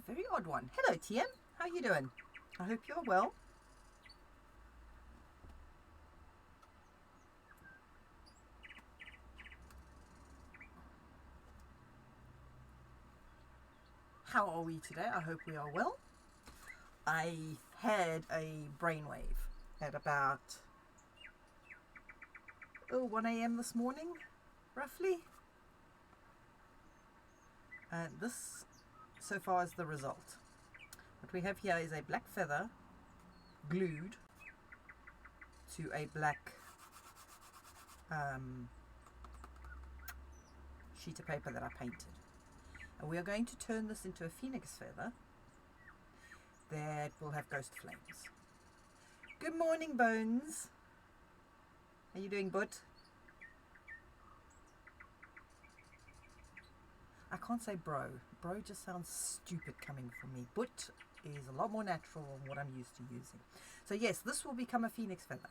very odd one. Hello, TM. How you doing? I hope you're well. How are we today? I hope we are well. I had a brainwave at about 1 a.m. this morning, roughly. And this, so far, is the result. What we have here is a black feather glued to a black sheet of paper that I painted. And we are going to turn this into a phoenix feather that will have ghost flames. Good morning, Bones. How you doing, bud? I can't say bro. Bro just sounds stupid coming from me. But is a lot more natural than what I'm used to using. So yes, this will become a phoenix feather.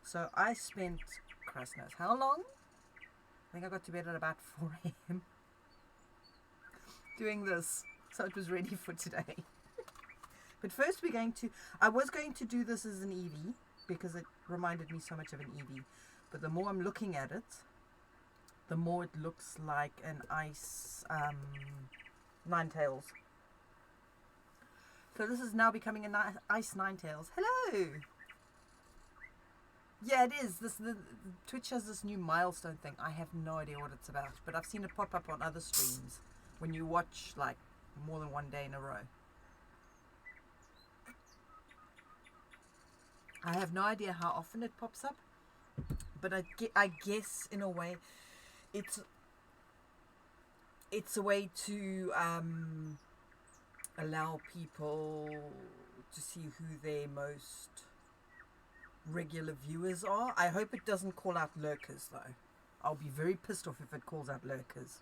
So I spent, Christ knows how long? I think I got to bed at about 4 a.m. doing this. So it was ready for today. But first we're going to, I was going to do this as an Eevee because it reminded me so much of an Eevee. But the more I'm looking at it, the more it looks like an ice Ninetales. So this is now becoming an ice Ninetales. Hello! Yeah, it is. Twitch has this new milestone thing. I have no idea what it's about, but I've seen it pop up on other streams when you watch like more than one day in a row. I have no idea how often it pops up, but I guess in a way it's a way to allow people to see who their most regular viewers are. I hope it doesn't call out lurkers though. I'll be very pissed off if it calls out lurkers.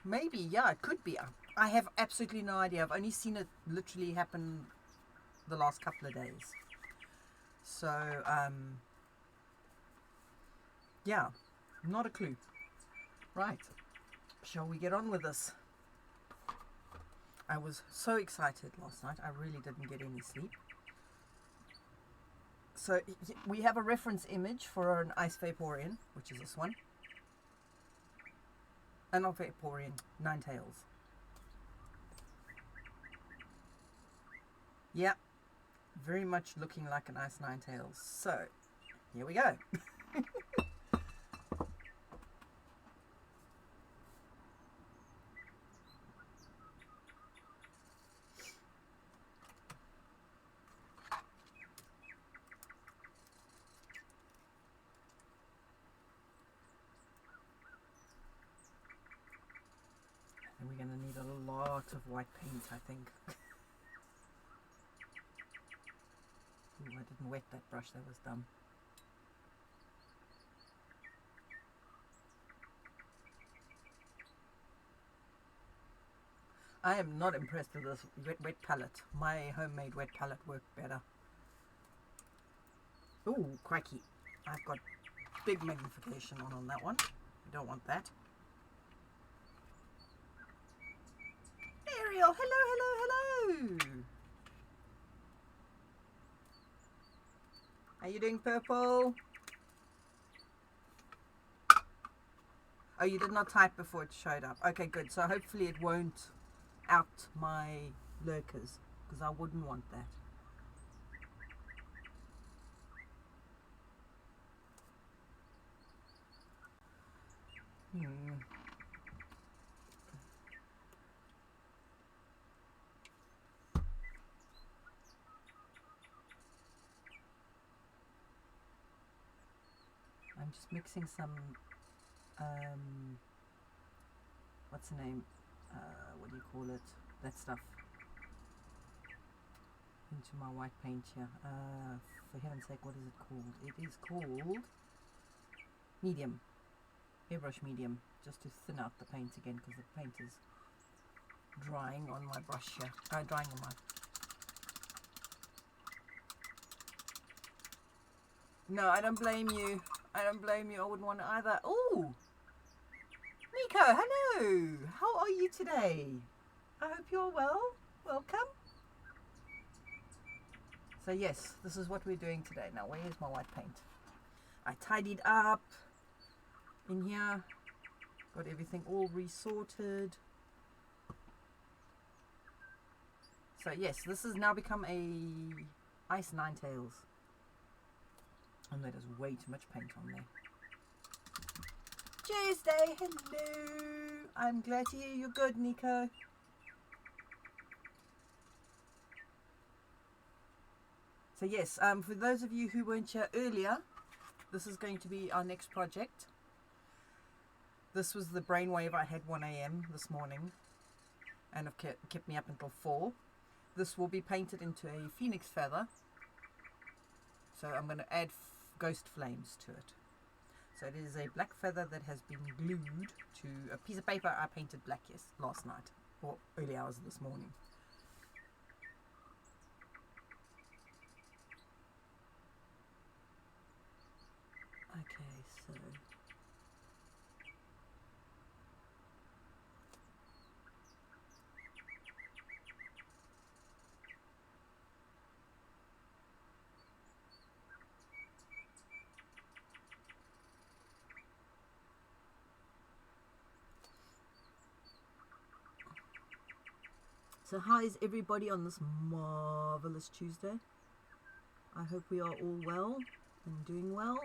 Maybe, yeah, it could be. I have absolutely no idea. I've only seen it literally happen the last couple of days. So, yeah, not a clue. Right, shall we get on with this? I was so excited last night. I really didn't get any sleep. So, we have a reference image for an Ice Vaporeon, which is this one. Not Vaporeon, Ninetales. Yeah, very much looking like an Ice Ninetales. So, here we go. And we're going to need a lot of white paint, I think. Ooh, I didn't wet that brush, that was dumb. I am not impressed with this wet palette. My homemade wet palette worked better. Ooh, crikey. I've got big magnification on that one. I don't want that. Ariel, hello, hello, hello. Are you doing purple? Oh, you did not type before it showed up. Okay, good. So hopefully it won't out my lurkers, because I wouldn't want that. I'm just mixing some, what's the name, what do you call it, that stuff, into my white paint here. For heaven's sake, what is it called? It is called medium, airbrush medium, just to thin out the paint again, because the paint is drying on my brush here, drying on my... No, I don't blame you. I don't blame you. I wouldn't want to either. Oh, Nico, hello. How are you today? I hope you're well. Welcome. So yes, this is what we're doing today. Now, where is my white paint? I tidied up in here. Got everything all resorted. So yes, this has now become a Ice Ninetales. And there is way too much paint on there. Tuesday, hello. I'm glad to hear you're good, Nico. So yes, for those of you who weren't here earlier, this is going to be our next project. This was the brainwave I had 1 a.m. this morning, and it kept me up until 4. This will be painted into a phoenix feather. So I'm going to add ghost flames to it. So it is a black feather that has been glued to a piece of paper I painted black last night, or early hours of this morning. Okay, so how is everybody on this marvelous Tuesday? I hope we are all well and doing well.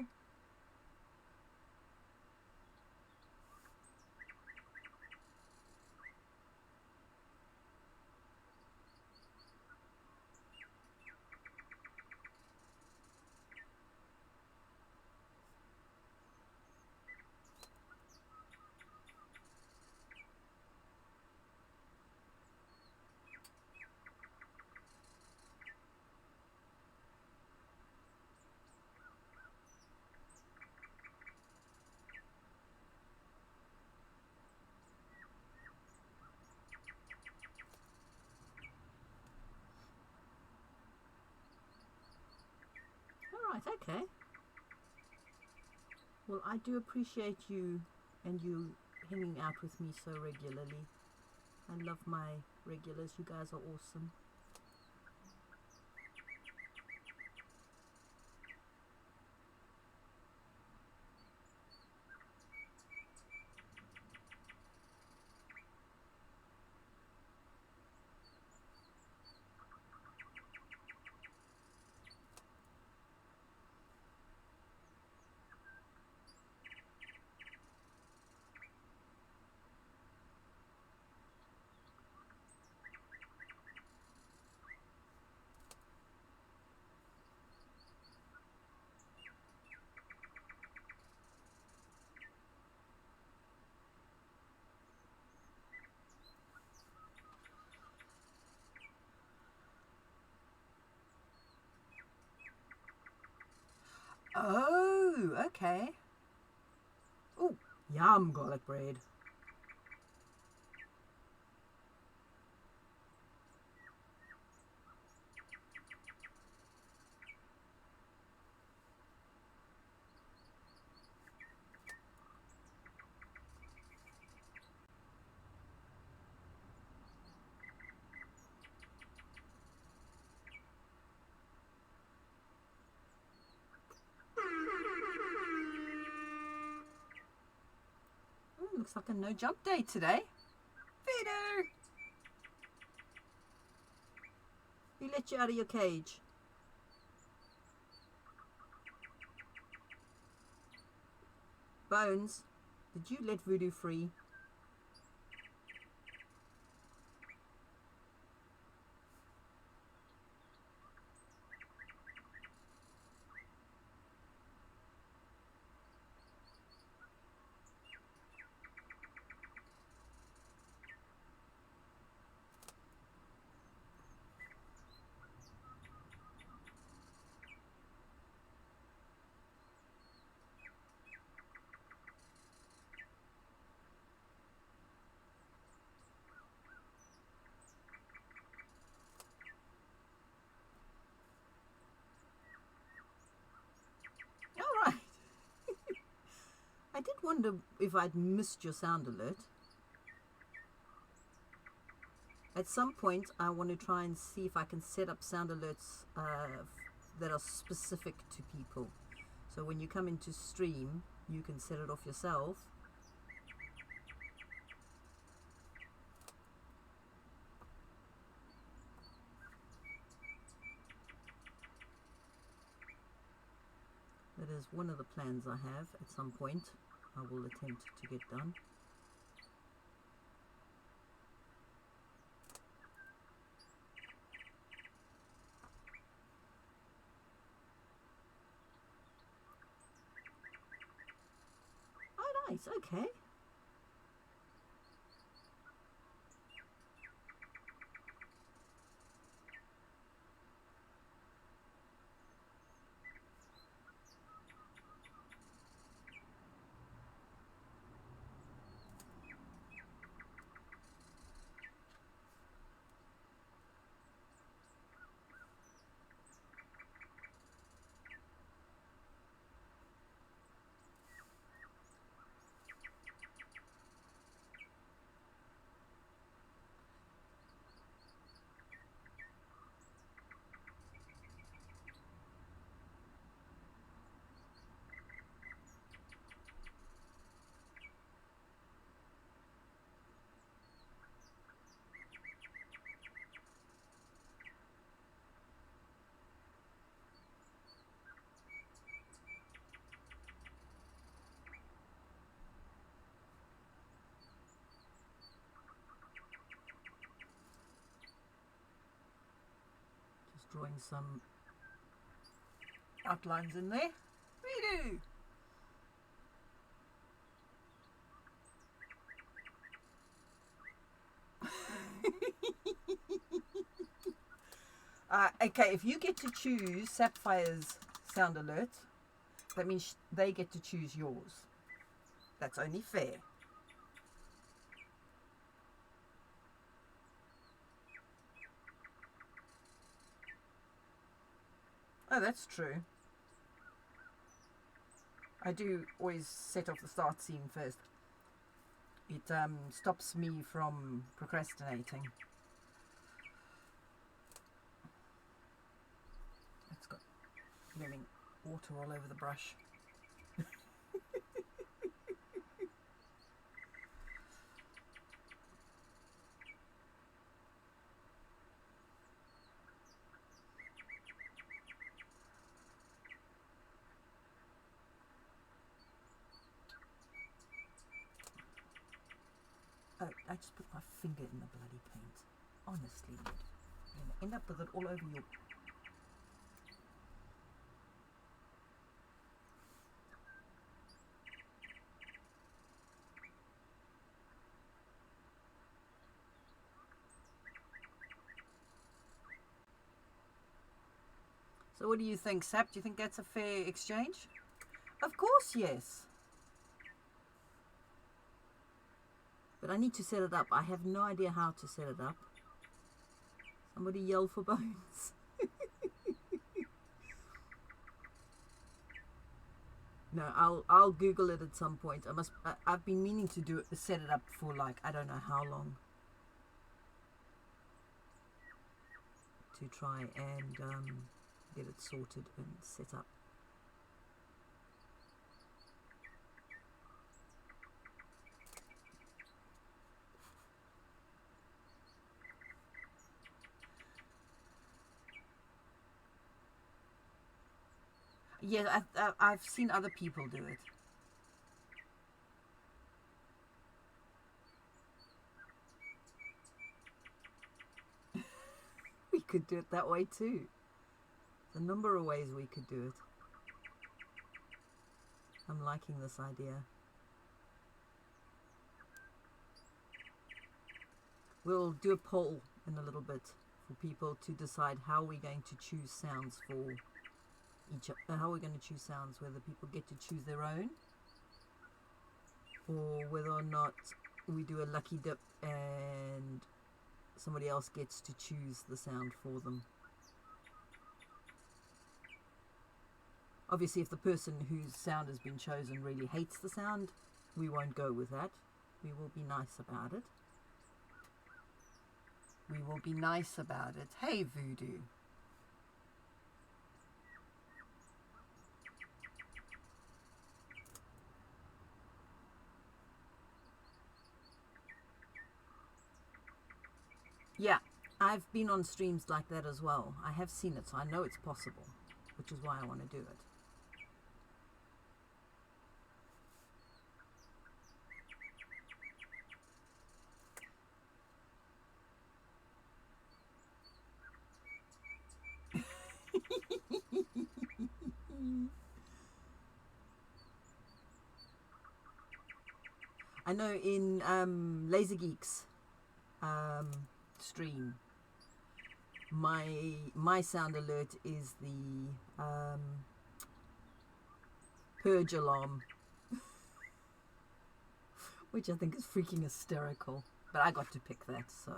Okay. Well, I do appreciate you and you hanging out with me so regularly. I love my regulars. You guys are awesome. Oh, okay. Oh, yum, garlic bread. Looks like a no jump day today. Peter! Who let you out of your cage? Bones, did you let Voodoo free? wonder if I'd missed your sound alert. At some point, I want to try and see if I can set up sound alerts that are specific to people. So when you come into stream, you can set it off yourself. That is one of the plans I have. At some point, I will attempt to get done. Oh, nice. Okay. Drawing some outlines in there. Redo. Okay, if you get to choose Sapphire's sound alert, that means they get to choose yours. That's only fair. Oh, that's true. I do always set off the start scene first. It stops me from procrastinating. It's got living water all over the brush. Oh, I just put my finger in the bloody paint. Honestly, you're going to end up with it all over your... So what do you think, Sap? Do you think that's a fair exchange? Of course, yes. But I need to set it up. I have no idea how to set it up. Somebody yell for bones. No, I'll Google it at some point. I've been meaning to set it up for like I don't know how long. To try and get it sorted and set up. Yeah, I've seen other people do it. We could do it that way too. There's a number of ways we could do it. I'm liking this idea. We'll do a poll in a little bit for people to decide how we're going to choose sounds for how we're going to choose sounds, whether people get to choose their own or whether or not we do a lucky dip and somebody else gets to choose the sound for them. Obviously, if the person whose sound has been chosen really hates the sound, we won't go with that. We will be nice about it. We will be nice about it. Hey, Voodoo. Yeah, I've been on streams like that as well. I have seen it, so I know it's possible, which is why I want to do it. I know in Laser Geeks stream, my sound alert is the purge alarm, which I think is freaking hysterical. But I got to pick that, so.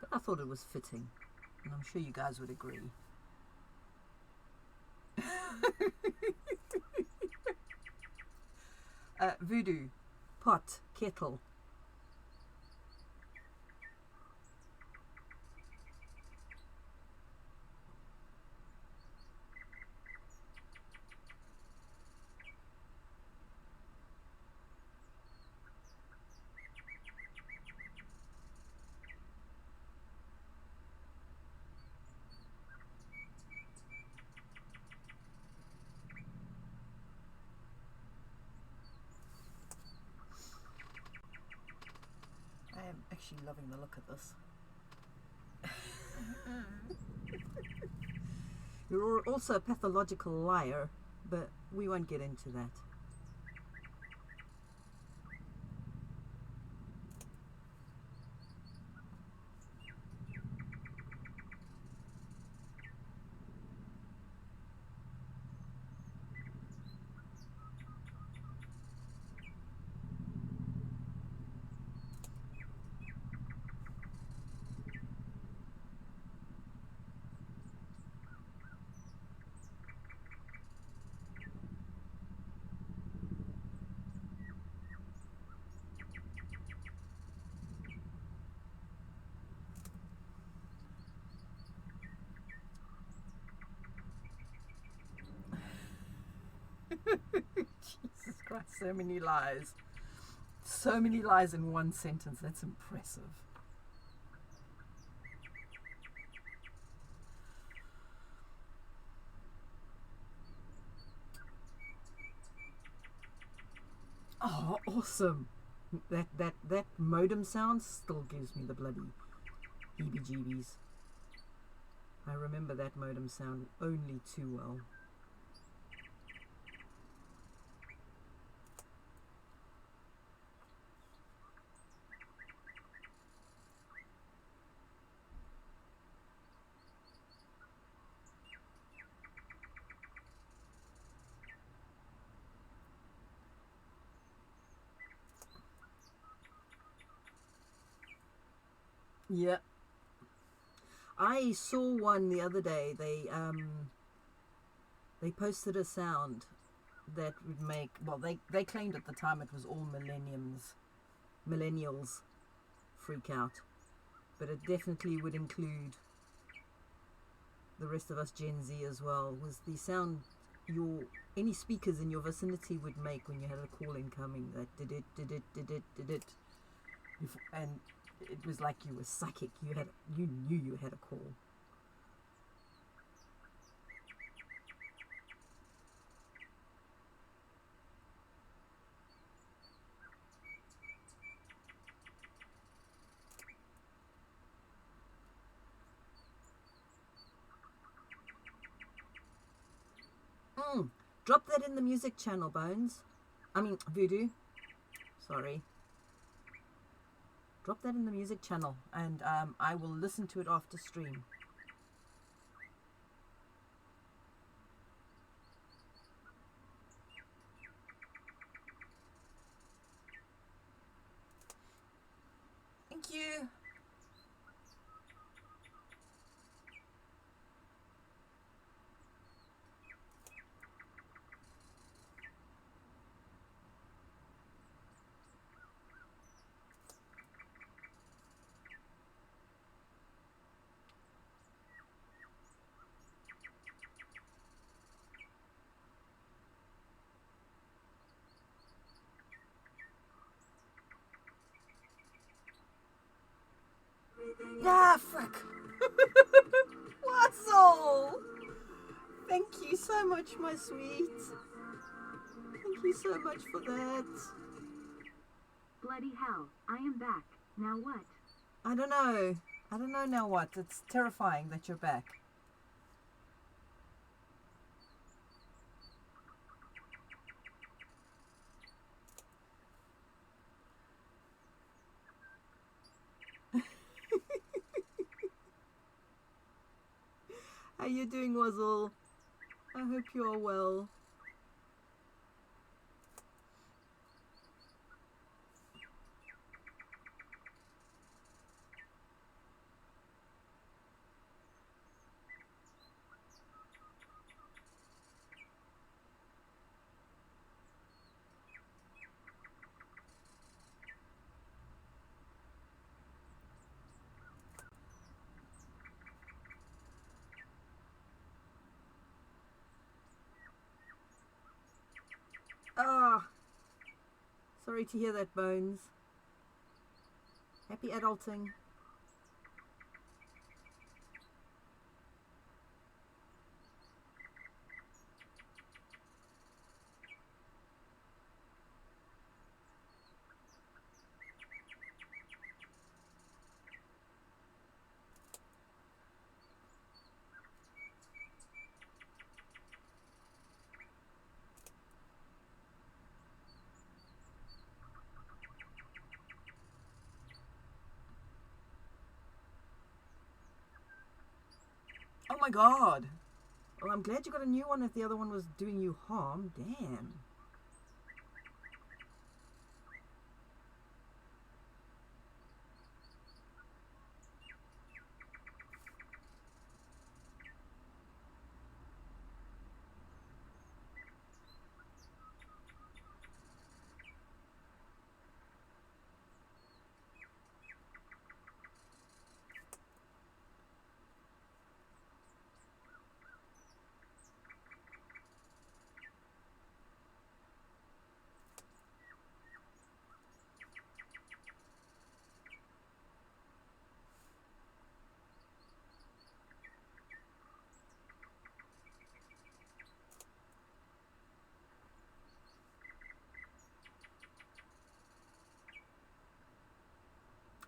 But I thought it was fitting, and I'm sure you guys would agree. Voodoo, pot, kettle. I am actually loving the look of this. You're also a pathological liar, but we won't get into that. Jesus Christ, so many lies. So many lies in one sentence. That's impressive. Oh, awesome. That modem sound still gives me the bloody heebie-jeebies. I remember that modem sound only too well. Yeah. I saw one the other day. They posted a sound that would make, well, they claimed at the time it was all millennials freak out, but it definitely would include the rest of us Gen Z as well. Was the sound any speakers in your vicinity would make when you had a call incoming, that did it, and it was like you were psychic. You knew you had a call. Drop that in the music channel, Bones. I mean, Voodoo. Sorry. Drop that in the music channel, and I will listen to it after stream. Thank you. Ah, frick. Wazzle! Thank you so much, my sweet. Thank you so much for that. Bloody hell, I am back. Now what? I don't know. I don't know now what. It's terrifying that you're back. How you doing, Wazzle? I hope you're well. Ah, sorry to hear that, Bones. Happy adulting. Oh my god. Well, I'm glad you got a new one if the other one was doing you harm. Damn.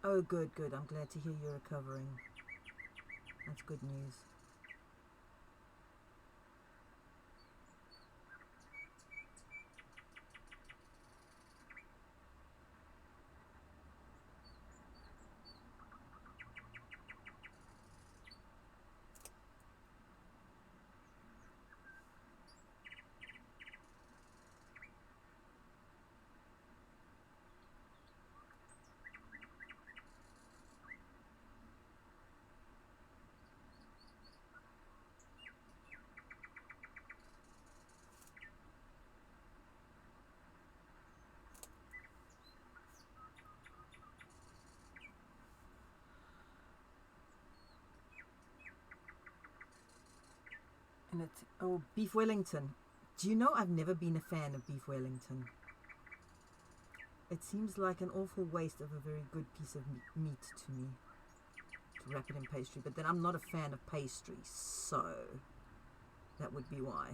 Oh, good, good. I'm glad to hear you're recovering. That's good news. And it's, oh, beef Wellington. Do you know I've never been a fan of beef Wellington? It seems like an awful waste of a very good piece of meat to me, to wrap it in pastry. But then I'm not a fan of pastry, so that would be why.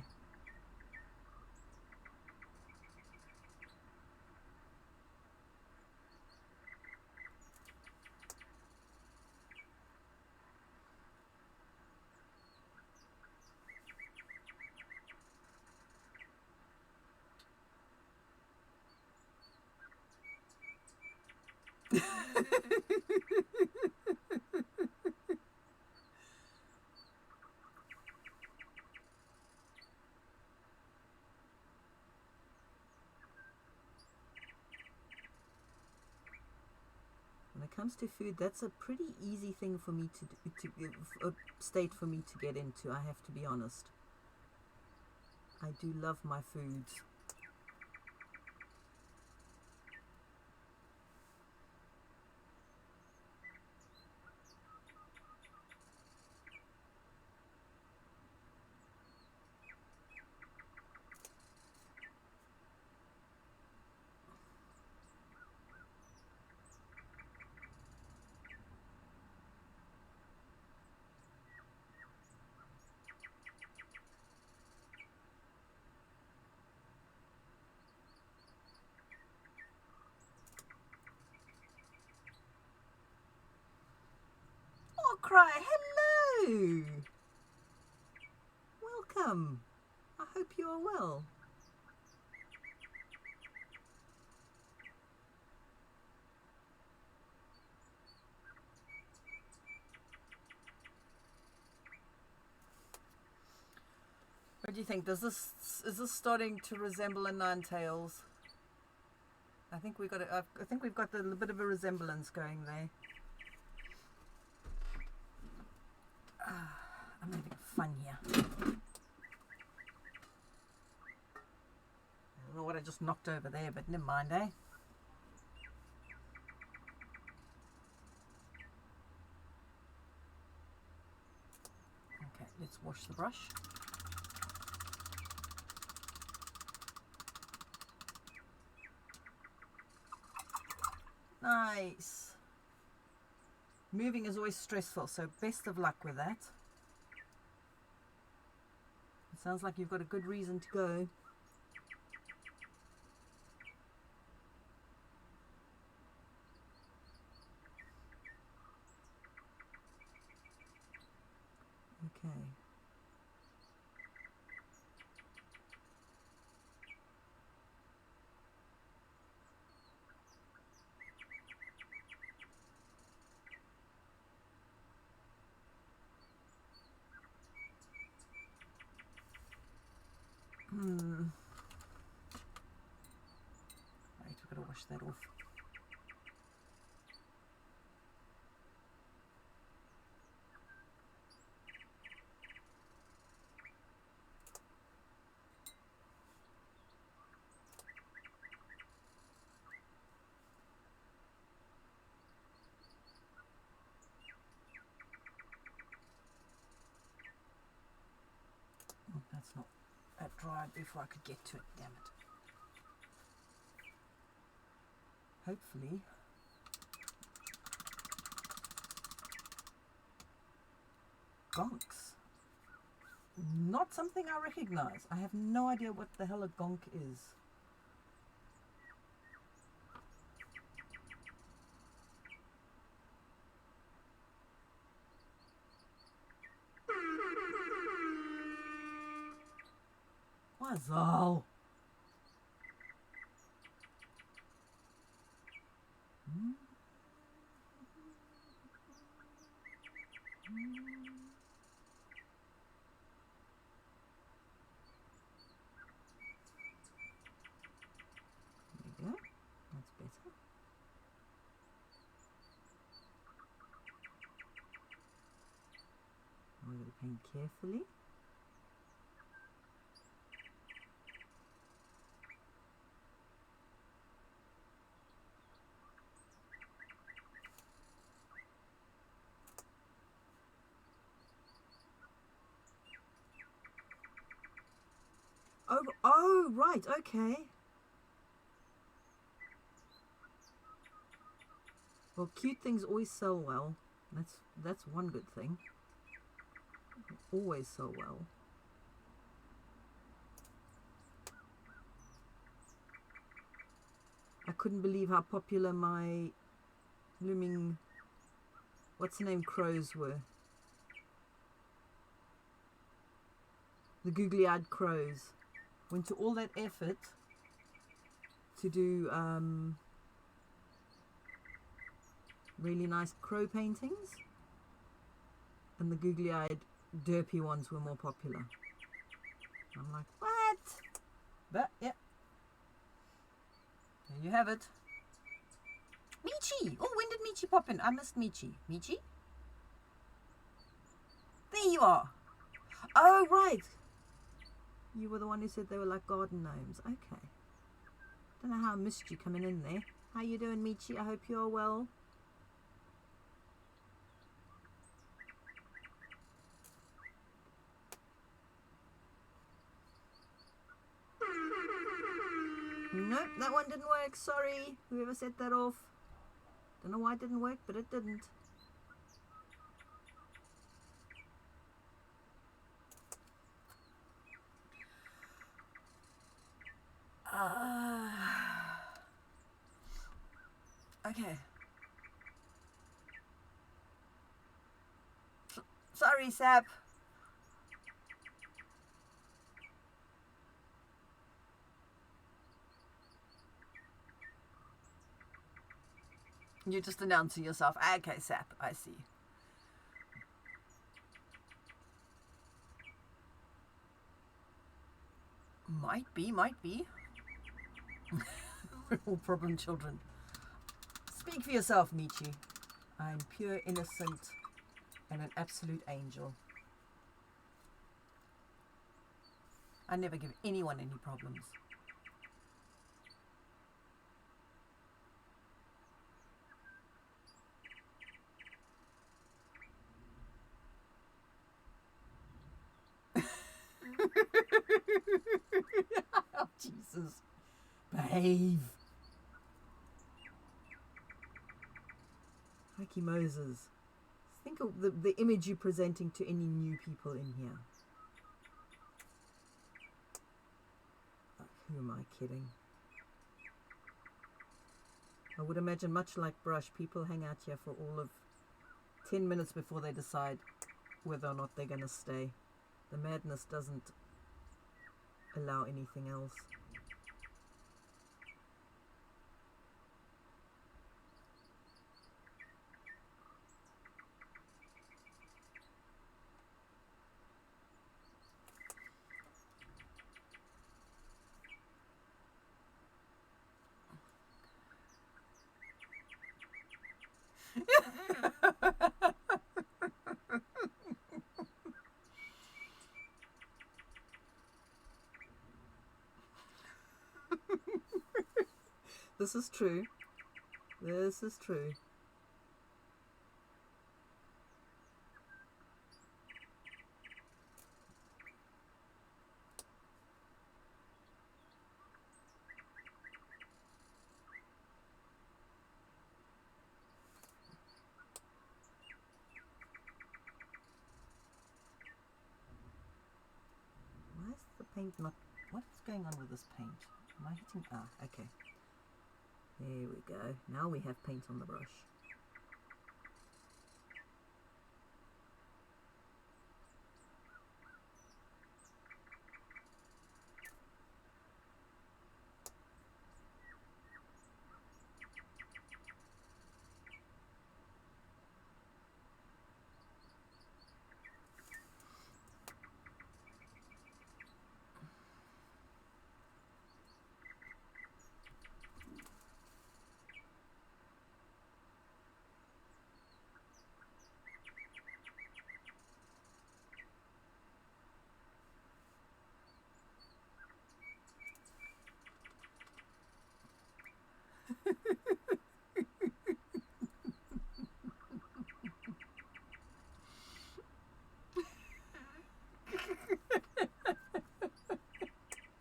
comes to food, that's a pretty easy thing for me a state for me to get into, I have to be honest. I do love my foods. Oh, Cry, hello! Welcome. I hope you are well. What do you think? Is this starting to resemble a Ninetales? I think we've got a little bit of a resemblance going there. I'm having fun here. I don't know what I just knocked over there, but never mind, eh? Okay, let's wash the brush. Nice. Moving is always stressful, so best of luck with that. It sounds like you've got a good reason to go. Okay. Right, we've got to wash that off. Oh, that's not that dried before I could get to it, damn it. Hopefully. Gonks. Not something I recognize. I have no idea what the hell a gonk is. Wazal. There we go. That's better. I'm going to paint carefully. Oh, right, okay. Well, cute things always sell well. That's one good thing. Always sell well. I couldn't believe how popular my blooming, what's the name, crows were. The googly-eyed crows. Went to all that effort to do really nice crow paintings, and the googly-eyed derpy ones were more popular. I'm like, what? But yeah, there you have it. Michi! Oh, when did Michi pop in? I missed Michi. Michi? There you are. Oh, right. You were the one who said they were like garden gnomes. Okay. Don't know how I missed you coming in there. How you doing, Michi? I hope you're well. Nope, that one didn't work. Sorry. Whoever set that off. Don't know why it didn't work, but it didn't. Okay. Sorry, Sap. You're just announcing yourself. Okay, Sap, I see. Might be. We're all problem children. Speak for yourself, Michi. I'm pure innocent and an absolute angel. I never give anyone any problems. Oh, Jesus. Behave. Mikey Moses. Think of the image you're presenting to any new people in here. Like, who am I kidding? I would imagine, much like Brush, people hang out here for all of 10 minutes before they decide whether or not they're going to stay. The madness doesn't allow anything else. This is true. This is true. Why is the paint not... What's going on with this paint? Am I hitting... Ah, okay. There we go. Now we have paint on the brush.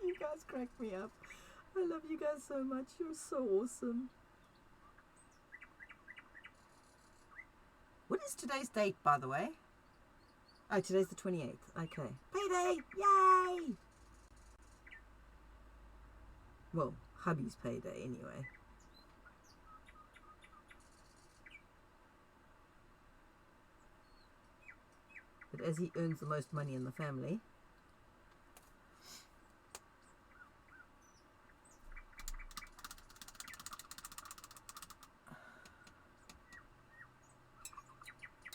You guys crack me up. I love you guys so much. You're so awesome. What is today's date, by the way? Oh, today's the 28th. Okay. Payday! Yay! Well, hubby's payday anyway. But as he earns the most money in the family,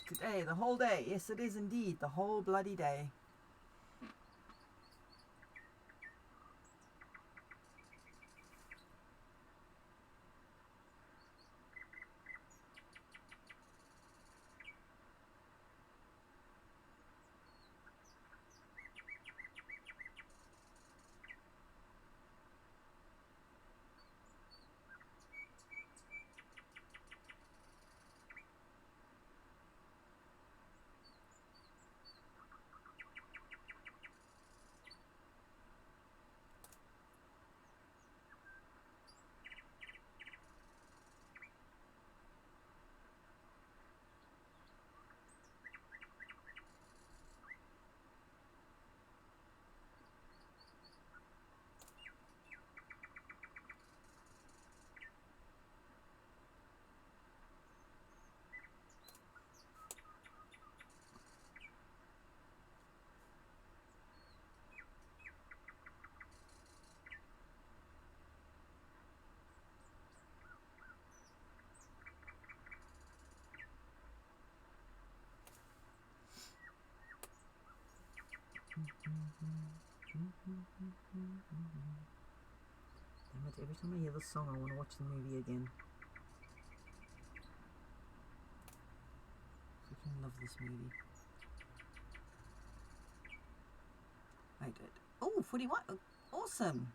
today, the whole day. Yes, it is indeed. The whole bloody day. Damn it, every time I hear this song I want to watch the movie again. Freaking love this movie. I did. Oh, 41. Awesome.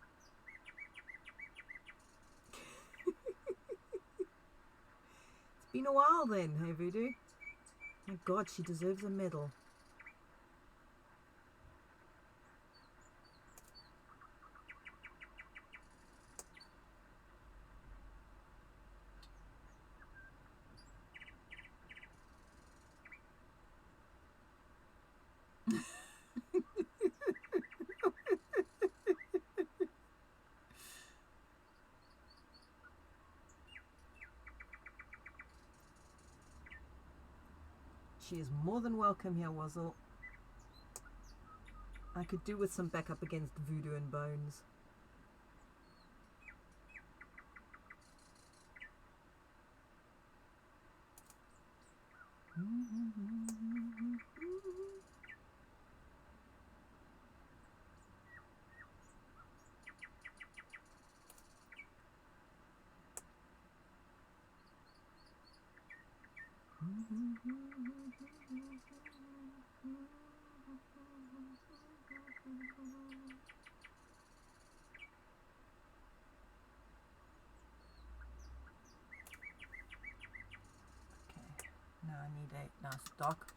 It's been a while then, hey Voodoo. My God, she deserves a medal. She is more than welcome here, Wazzle. I could do with some backup against Voodoo and Bones. Now I need a nice dock.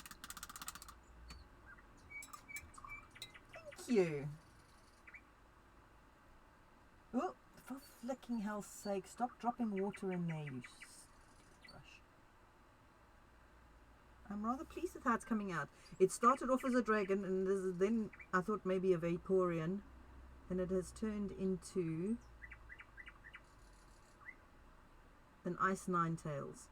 Thank you. Oh, for flicking hell's sake, stop dropping water in there, you brush. I'm rather pleased with how it's coming out. It started off as a dragon, and then I thought maybe a Vaporeon, and it has turned into an Ice Ninetales.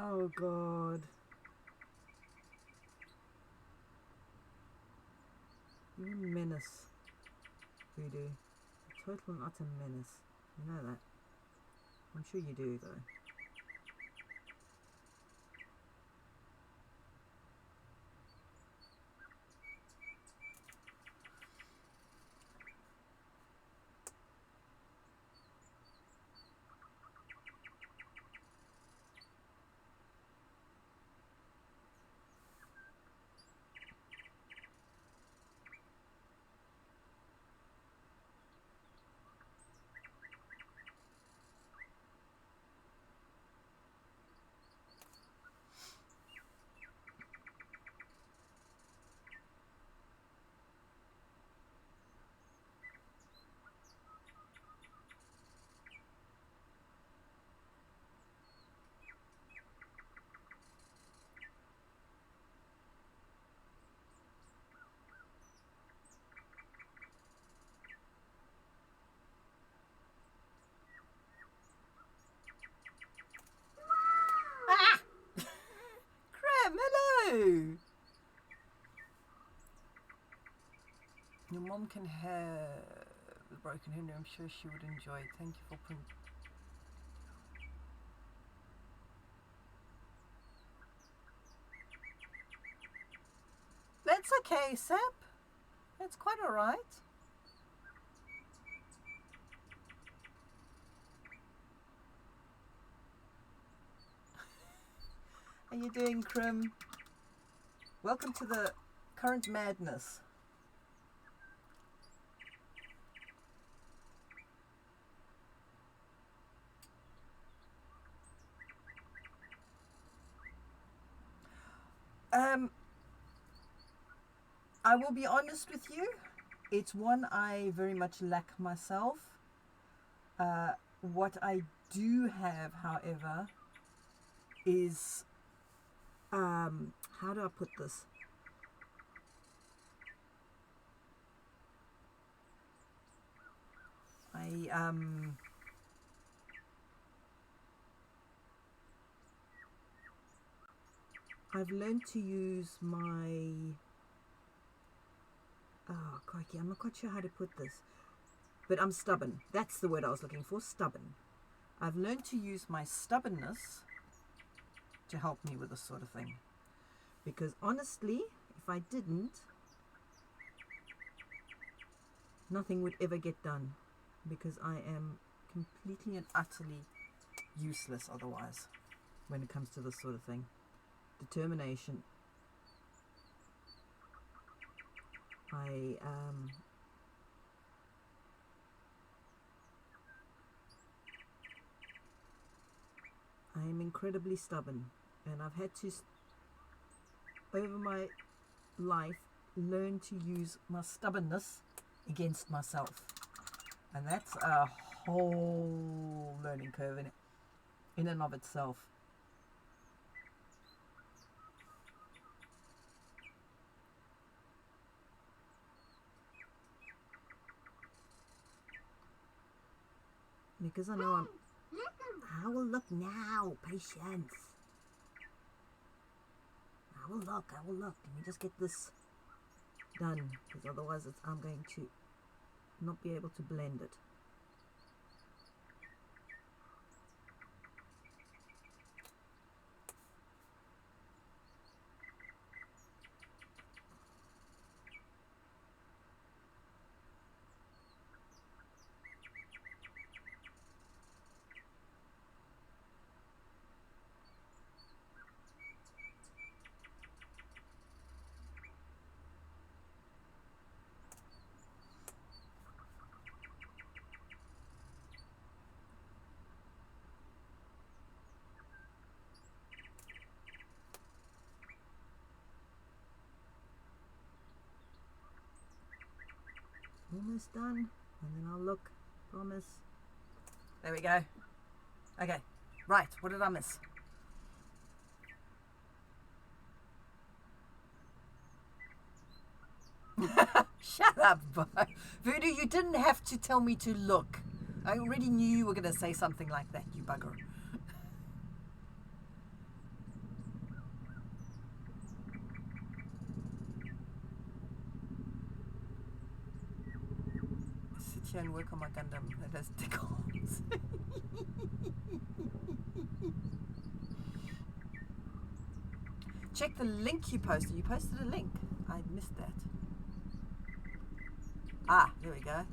Oh God. You're a menace, Voodoo. A total and utter menace. You know that. I'm sure you do, though. Mom can have the broken Henry. I'm sure she would enjoy it. Thank you for print. That's okay, Sap. That's quite all right. How you doing, Krim? Welcome to the current madness. I will be honest with you. It's one I very much lack myself. What I do have, however, is how do I put this? I've learned to use my crikey, I'm not quite sure how to put this, but I'm stubborn. That's the word I was looking for, stubborn. I've learned to use my stubbornness to help me with this sort of thing. Because honestly, if I didn't, nothing would ever get done. Because I am completely and utterly useless otherwise when it comes to this sort of thing. Determination. I am incredibly stubborn, and I've had to, over my life, learn to use my stubbornness against myself. And that's a whole learning curve in and of itself. Because I know I will look now. Patience. I will look. Let me just get this done, because otherwise I'm going to not be able to blend it. Almost done, and then I'll look. Promise. There we go. Okay, right, what did I miss? Shut up, Voodoo, you didn't have to tell me to look. I already knew you were going to say something like that, you bugger. Sit here and work on my Gundam. That has tickles. Check the link you posted. You posted a link. I missed that. Ah, here we go. I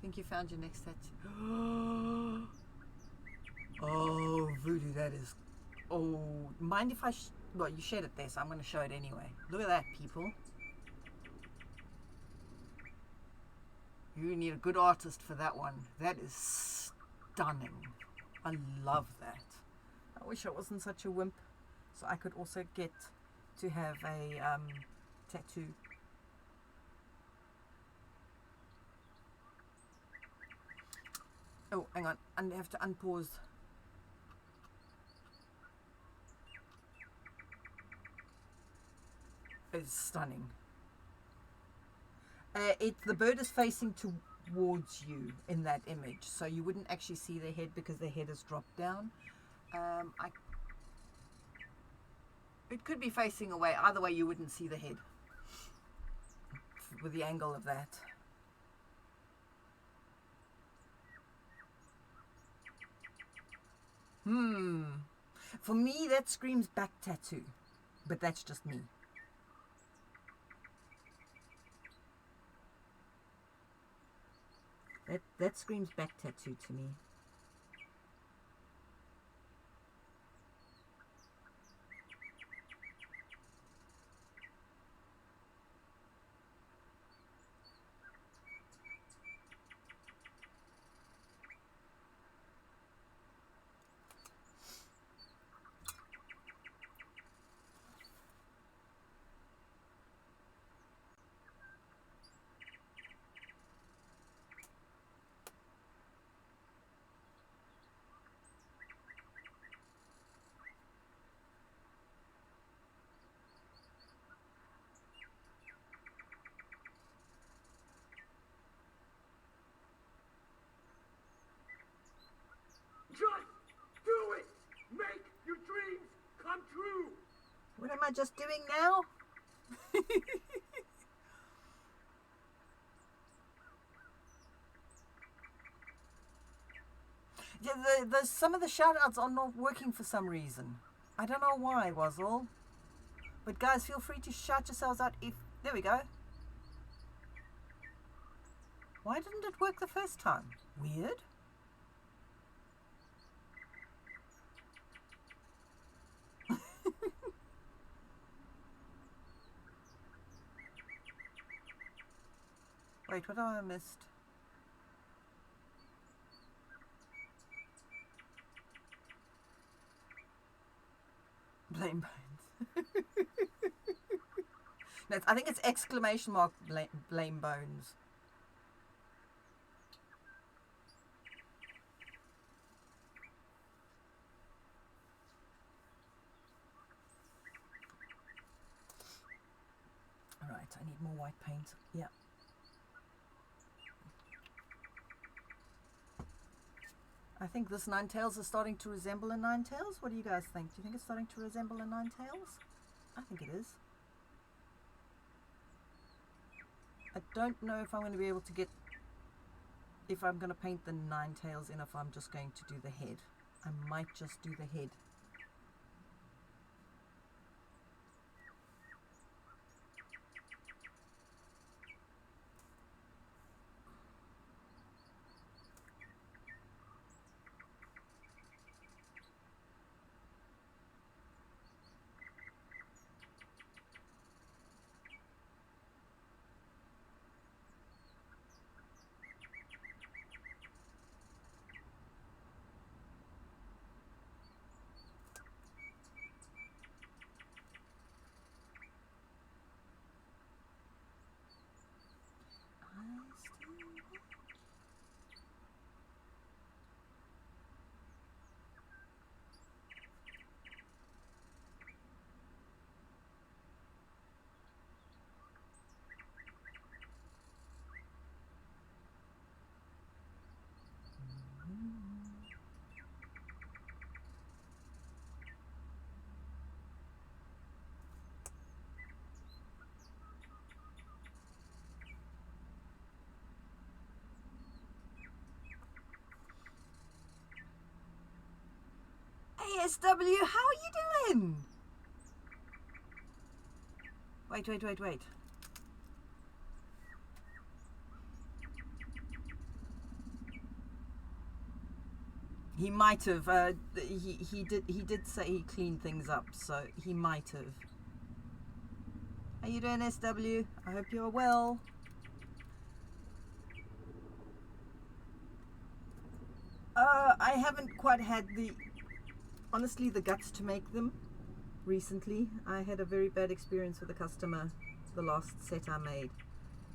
think you found your next tattoo. Oh, Voodoo, that is... Oh, mind if I... Well, you shared it there, so I'm going to show it anyway. Look at that, people. You need a good artist for that one. That is stunning. I love that. I wish I wasn't such a wimp, so I could also get to have a tattoo. Oh, hang on. I have to unpause. It's stunning. The bird is facing towards you in that image, so you wouldn't actually see their head because their head is dropped down. It could be facing away. Either way, you wouldn't see the head. with the angle of that. For me, that screams back tattoo. But that's just me. That screams back tattoo to me. Just do it! Make your dreams come true! What am I just doing now? Yeah, some of the shout-outs are not working for some reason. I don't know why, Wazzle. But guys, feel free to shout yourselves out if... There we go. Why didn't it work the first time? Weird. Wait, what have I missed? Blame bones. No, I think it's exclamation mark blame bones. Alright, I need more white paint. Yeah. I think this Ninetales is starting to resemble a Ninetales. What do you guys think? Do you think it's starting to resemble a Ninetales? I think it is. I don't know if I'm going to be able to get... if I'm going to paint the Ninetales in, if I'm just going to do the head. I might just do the head. SW, how are you doing? Wait. He might have. He did say he cleaned things up, so he might have. How you doing, SW? I hope you're well. I haven't quite had honestly the guts to make them recently. I had a very bad experience with a customer the last set I made,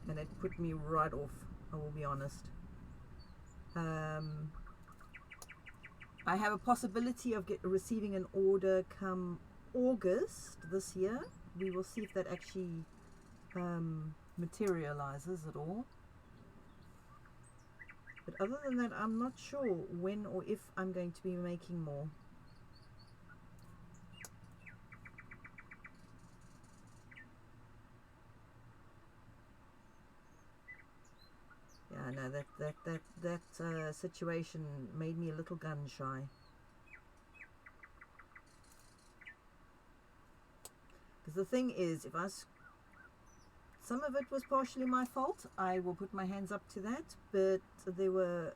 and it put me right off, I will be honest. I have a possibility of receiving an order come August this year. We will see if that actually materializes at all. But other than that, I'm not sure when or if I'm going to be making more. no, that situation made me a little gun shy. Because the thing is, some of it was partially my fault. I will put my hands up to that, but there were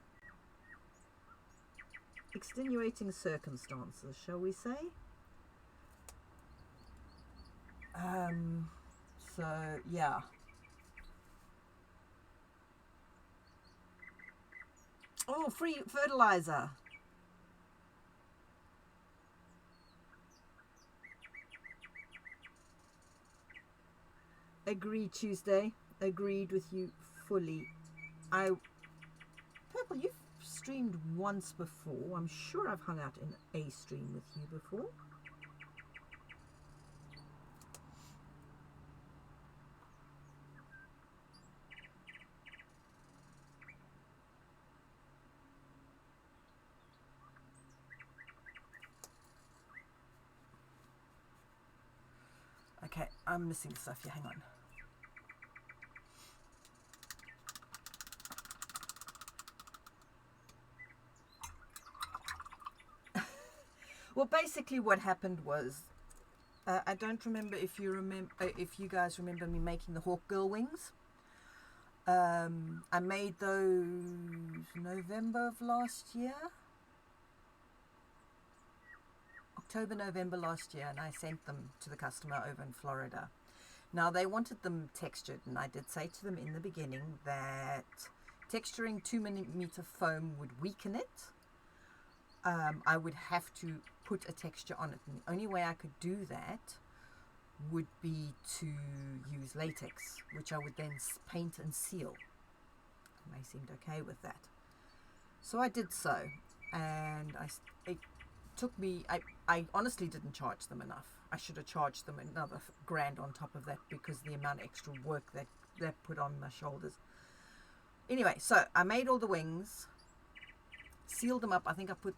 extenuating circumstances, shall we say? So yeah. Oh, free fertilizer. Agreed, Tuesday. Agreed with you fully. Purple, you've streamed once before. I'm sure I've hung out in a stream with you before. Okay, I'm missing stuff here. Hang on. Well, basically what happened was, I don't remember if you guys remember me making the Hawk Girl wings. I made those November of last year. October, November last year, and I sent them to the customer over in Florida. Now, they wanted them textured, and I did say to them in the beginning that texturing 2mm foam would weaken it. I would have to put a texture on it, and the only way I could do that would be to use latex, which I would then paint and seal. And they seemed okay with that. So I did so, and it took me, I honestly didn't charge them enough. I should have charged them another $1,000 on top of that, because the amount of extra work that put on my shoulders. Anyway, so I made all the wings, sealed them up. I think I put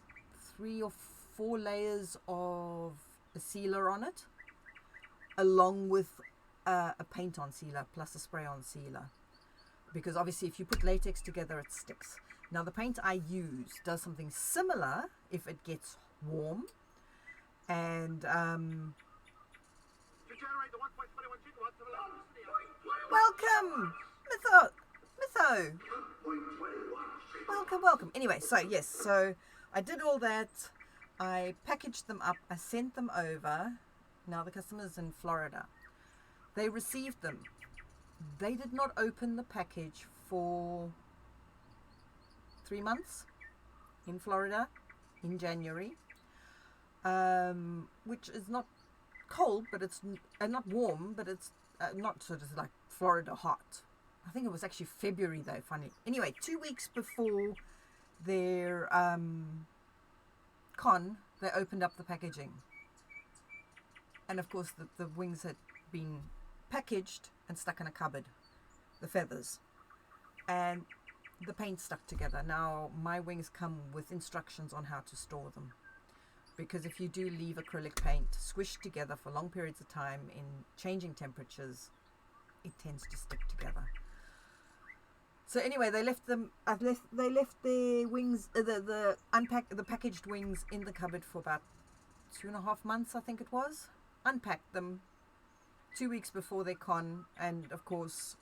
3 or 4 layers of a sealer on it, along with a paint-on sealer plus a spray-on sealer, because obviously if you put latex together, it sticks. Now, the paint I use does something similar if it gets warm, and welcome, Mytho. Welcome. Anyway, so yes, so I did all that. I packaged them up. I sent them over. Now the customer's in Florida. They received them. They did not open the package for 3 months in Florida in January, which is not cold, but it's not warm, but it's not sort of like Florida hot. I think it was actually February though, funny. Anyway, 2 weeks before their con, they opened up the packaging. And of course the wings had been packaged and stuck in a cupboard, the feathers. And the paint stuck together. Now, my wings come with instructions on how to store them, because if you do leave acrylic paint squished together for long periods of time in changing temperatures, it tends to stick together. So anyway, they left them. They left their wings, the packaged wings, in the cupboard for about 2.5 months, I think it was. Unpacked them 2 weeks before their con, and of course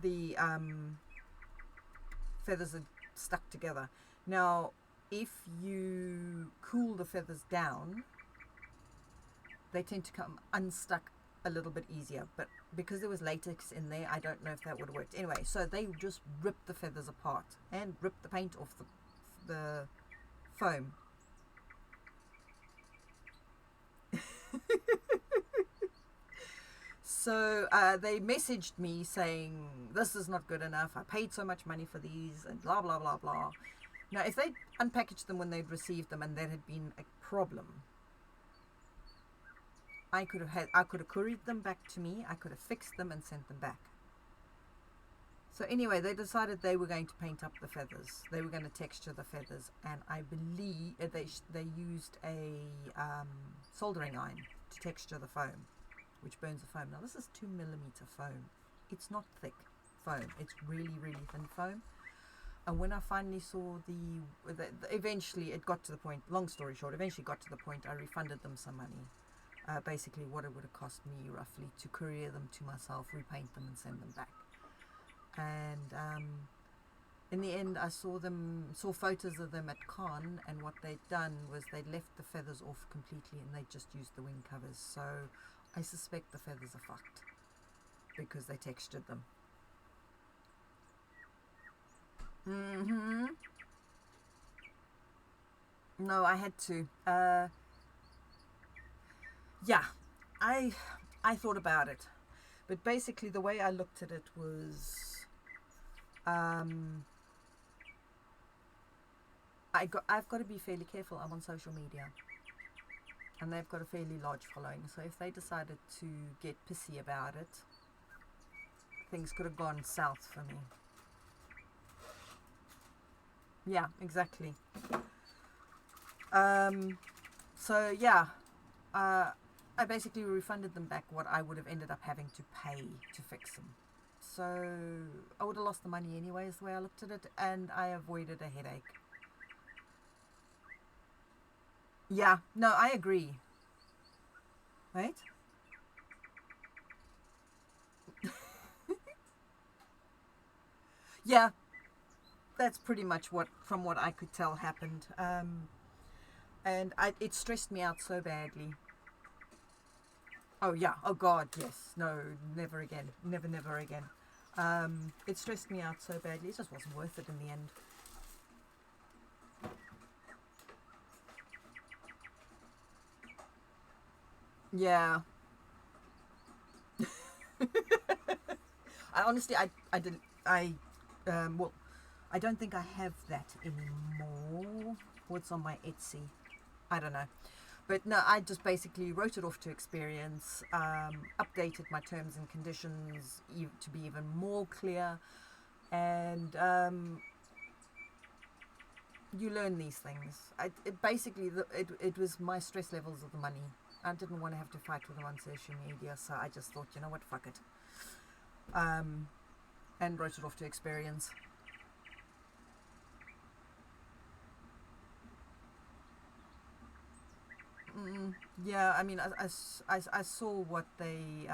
the feathers are stuck together. Now, if you cool the feathers down, they tend to come unstuck a little bit easier, but because there was latex in there, I don't know if that would have worked. Anyway, so they just ripped the feathers apart and ripped the paint off the foam. So they messaged me saying, this is not good enough, I paid so much money for these, and blah blah blah blah. Now, if they'd unpackaged them when they'd received them and that had been a problem, I could have couried them back to me, I could have fixed them and sent them back. So anyway, they decided they were going to paint up the feathers. They were going to texture the feathers, and I believe they used a soldering iron to texture the foam, which burns the foam. Now, this is 2mm foam. It's not thick. foam. It's really, really thin foam. And when I finally saw eventually it got to the point, long story short, eventually got to the point I refunded them some money. Basically what it would have cost me roughly to courier them to myself, repaint them and send them back. And in the end I saw photos of them at Cannes, and what they'd done was they'd left the feathers off completely and they just used the wing covers. So I suspect the feathers are fucked because they textured them. No, I had to. Yeah, I thought about it, but basically the way I looked at it was, I've got to be fairly careful. I'm on social media, and they've got a fairly large following. So if they decided to get pissy about it, things could have gone south for me. Yeah, exactly. So yeah, I basically refunded them back what I would have ended up having to pay to fix them. So I would have lost the money anyways, the way I looked at it, and I avoided a headache. Yeah, no, I agree. Right? Yeah, that's pretty much from what I could tell, happened. And it stressed me out so badly. Oh yeah, oh God, yes. No, never again. Never again. It stressed me out so badly, it just wasn't worth it in the end. Yeah. Well, I don't think I have that anymore. What's on my Etsy? I don't know. But no, I just basically wrote it off to experience, updated my terms and conditions to be even more clear, and you learn these things. It was my stress levels of the money. I didn't want to have to fight with them on social media, so I just thought, you know what, fuck it. And wrote it off to experience. Yeah, I mean, I saw what they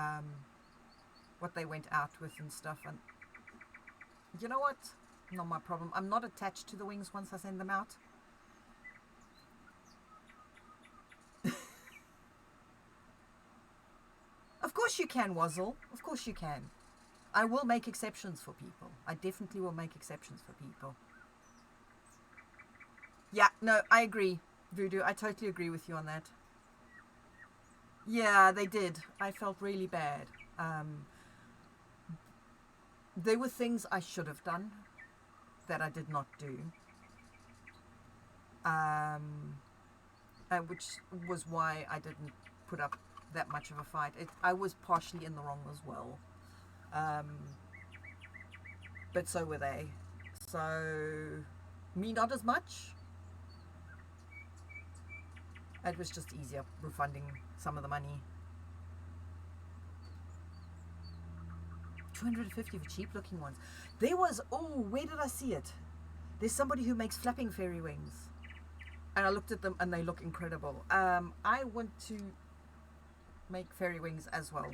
went out with and stuff, and you know what? Not my problem. I'm not attached to the wings once I send them out. Of course you can, Wazzle. Of course you can. I will make exceptions for people. I definitely will make exceptions for people. Yeah, no, I agree, Voodoo. I totally agree with you on that. Yeah, they did. I felt really bad. There were things I should have done that I did not do. Which was why I didn't put up that much of a fight. I was partially in the wrong as well. But so were they. So, me not as much. It was just easier refunding some of the money. 250 for cheap looking ones. There was, where did I see it? There's somebody who makes flapping fairy wings. And I looked at them and they look incredible. I want to make fairy wings as well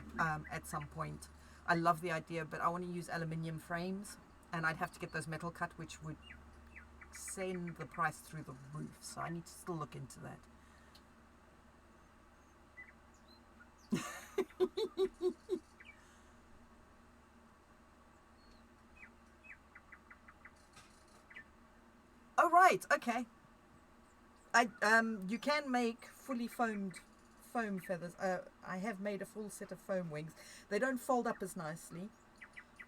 at some point. I love the idea, but I want to use aluminium frames, and I'd have to get those metal cut, which would send the price through the roof. So I need to still look into that. Oh right, okay. You can make fully foam feathers. I have made a full set of foam wings. They don't fold up as nicely.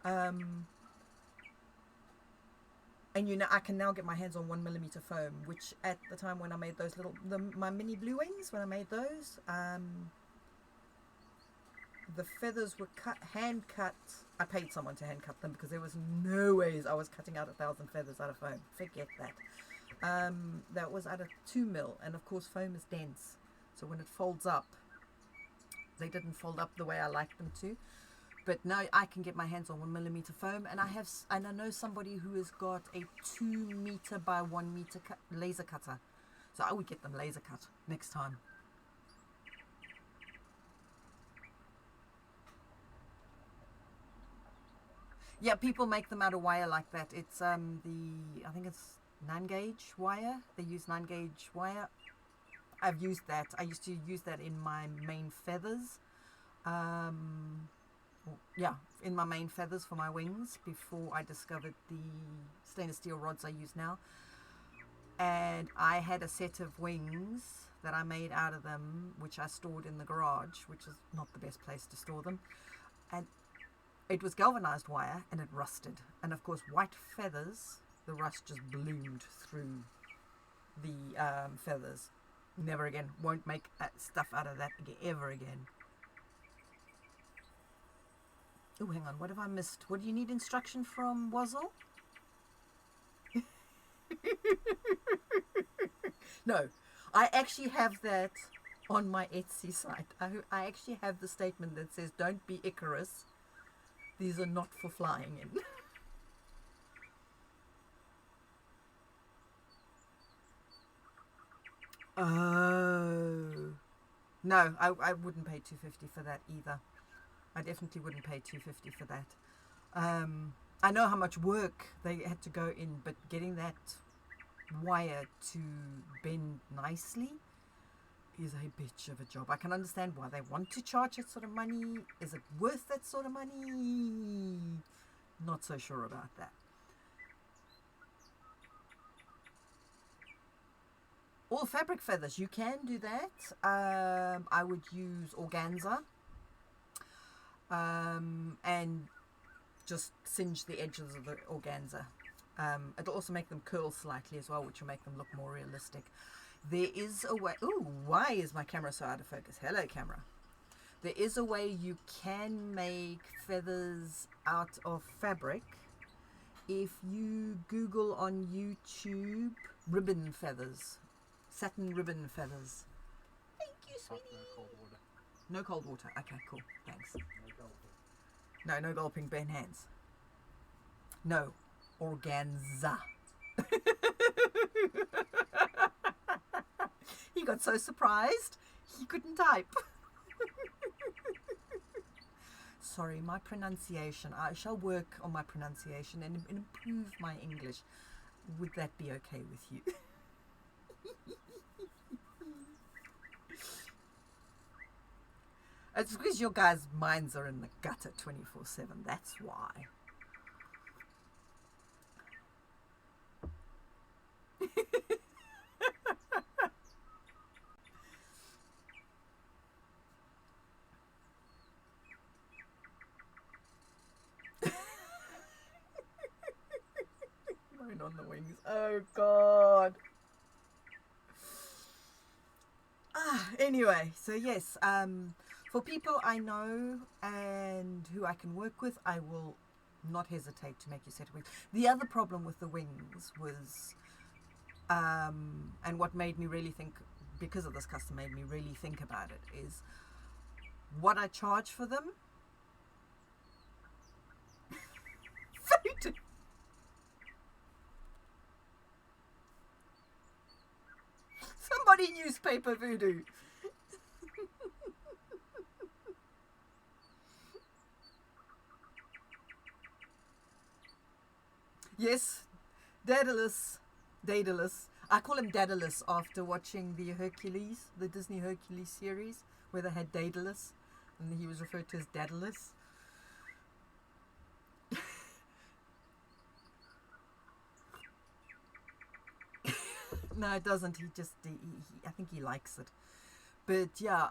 And I can now get my hands on 1mm foam, which at the time when I made those my mini blue wings, when I made those, the feathers were hand cut. I paid someone to hand cut them because there was no ways I was cutting out 1,000 feathers out of foam. Forget that. That was out of 2mm, and of course foam is dense, so when it folds up, they didn't fold up the way I like them to. But now I can get my hands on 1mm foam, and I know somebody who has got a 2 meter by 1 meter laser cutter, so I would get them laser cut next time. Yeah, people make them out of wire like that. It's I think it's 9-gauge wire. They use 9-gauge wire. I've used that. I used to use that in my main feathers. Yeah, in my main feathers for my wings before I discovered the stainless steel rods I use now. And I had a set of wings that I made out of them, which I stored in the garage, which is not the best place to store them. And it was galvanized wire, and it rusted. And of course, white feathers, the rust just bloomed through the feathers. Never again. Won't make stuff out of that ever again. Oh, hang on. What have I missed? What do you need instruction from, Wazzle? No, I actually have that on my Etsy site. I actually have the statement that says, "Don't be Icarus. These are not for flying in." Oh. No, I wouldn't pay $250 for that either. I definitely wouldn't pay $250 for that. I know how much work they had to go in, but getting that wire to bend nicely is a bitch of a job. I can understand why they want to charge that sort of money. Is it worth that sort of money? Not so sure about that. All fabric feathers, you can do that. I would use organza. And just singe the edges of the organza. It'll also make them curl slightly as well, which will make them look more realistic. There is a way... Ooh, why is my camera so out of focus? Hello, camera. There is a way you can make feathers out of fabric. If you Google on YouTube, ribbon feathers. Satin ribbon feathers. Thank you, sweetie. No cold water. No cold water. Okay, cool. Thanks. No gulping. No, no gulping, bare hands. No, organza. He got so surprised, he couldn't type. Sorry, my pronunciation. I shall work on my pronunciation and improve my English. Would that be okay with you? It's because your guys' minds are in the gutter 24/7. That's why. Moan on the wings. Oh, God. Anyway, so yes, for people I know and who I can work with, I will not hesitate to make you set of wings. The other problem with the wings was, and what made me really think, because of this custom, made me really think about it, is what I charge for them. Somebody newspaper voodoo. Yes, Daedalus. I call him Daedalus after watching the Disney Hercules series, where they had Daedalus, and he was referred to as Daedalus. No, it doesn't. He just, I think he likes it. But yeah,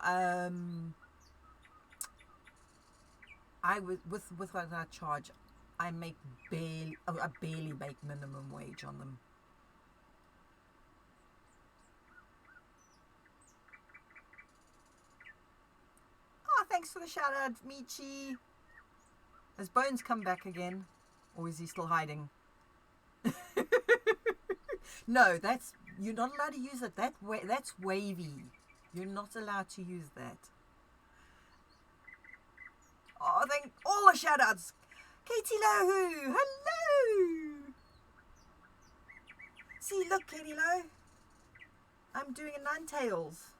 I with what I charge, I barely make minimum wage on them. Oh, thanks for the shout out, Michi. Has Bones come back again, or is he still hiding? No, you're not allowed to use it. That's wavy. You're not allowed to use that. Oh, thank all the shout outs. Katie Lohu, hello. See, look, Katie Low. I'm doing a nine tails.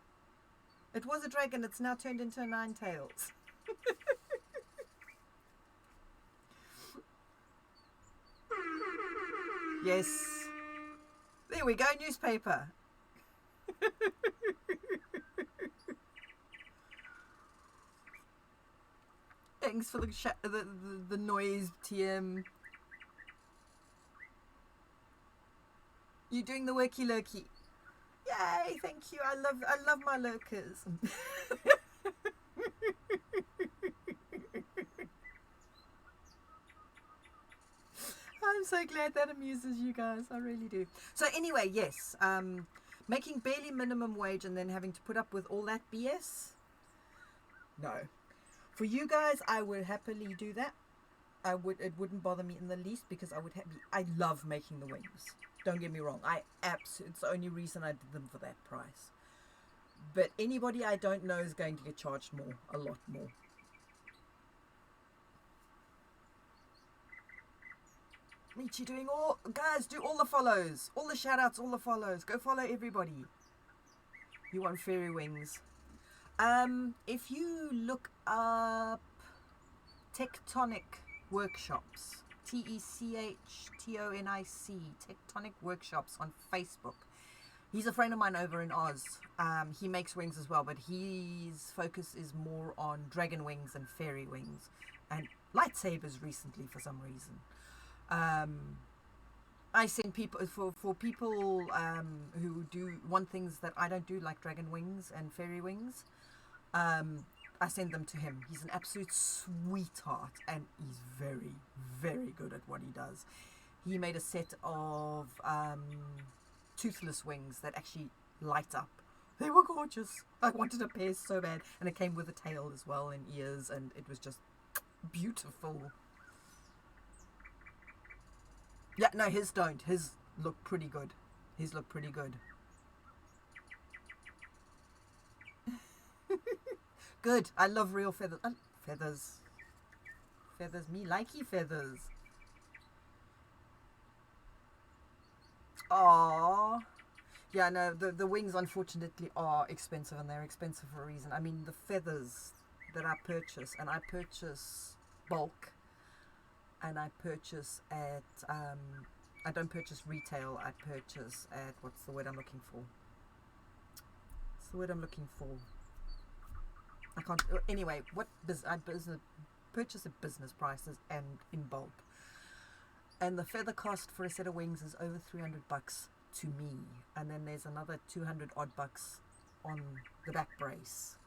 It was a dragon, it's now turned into a nine tails. Yes. There we go, newspaper. Thanks for the noise, TM. You doing the worky lurky? Yay! Thank you. I love my lurkers. I'm so glad that amuses you guys. I really do. So anyway, yes, making barely minimum wage and then having to put up with all that BS. No. For you guys, I would happily do that. It wouldn't bother me in the least because I love making the wings. Don't get me wrong. It's the only reason I did them for that price. But anybody I don't know is going to get charged more, a lot more. Michi doing all, guys, do all the follows, all the shout outs, all the follows. Go follow everybody. You want fairy wings. If you look up Tectonic Workshops, TECHTONIC, Tectonic Workshops on Facebook. He's a friend of mine over in Oz. He makes wings as well, but his focus is more on dragon wings and fairy wings and lightsabers recently for some reason. I send people for people who want things that I don't do, like dragon wings and fairy wings. I send them to him. He's an absolute sweetheart and he's very, very good at what he does. He made a set of toothless wings that actually light up. They were gorgeous. I wanted a pair so bad, and it came with a tail as well and ears, and it was just beautiful. Yeah, no, his don't. His look pretty good. His look pretty good. Good. I love real feathers. Feathers. Feathers. Me likey feathers. Aww. Yeah, no, the wings unfortunately are expensive, and they're expensive for a reason. I mean, the feathers that I purchase, and I purchase bulk, and I purchase at, I don't purchase retail, I purchase at, what's the word I'm looking for? What's the word I'm looking for? I can't, anyway, I purchase at business prices and in bulk. And the feather cost for a set of wings is over $300 to me. And then there's another 200 odd bucks on the back brace.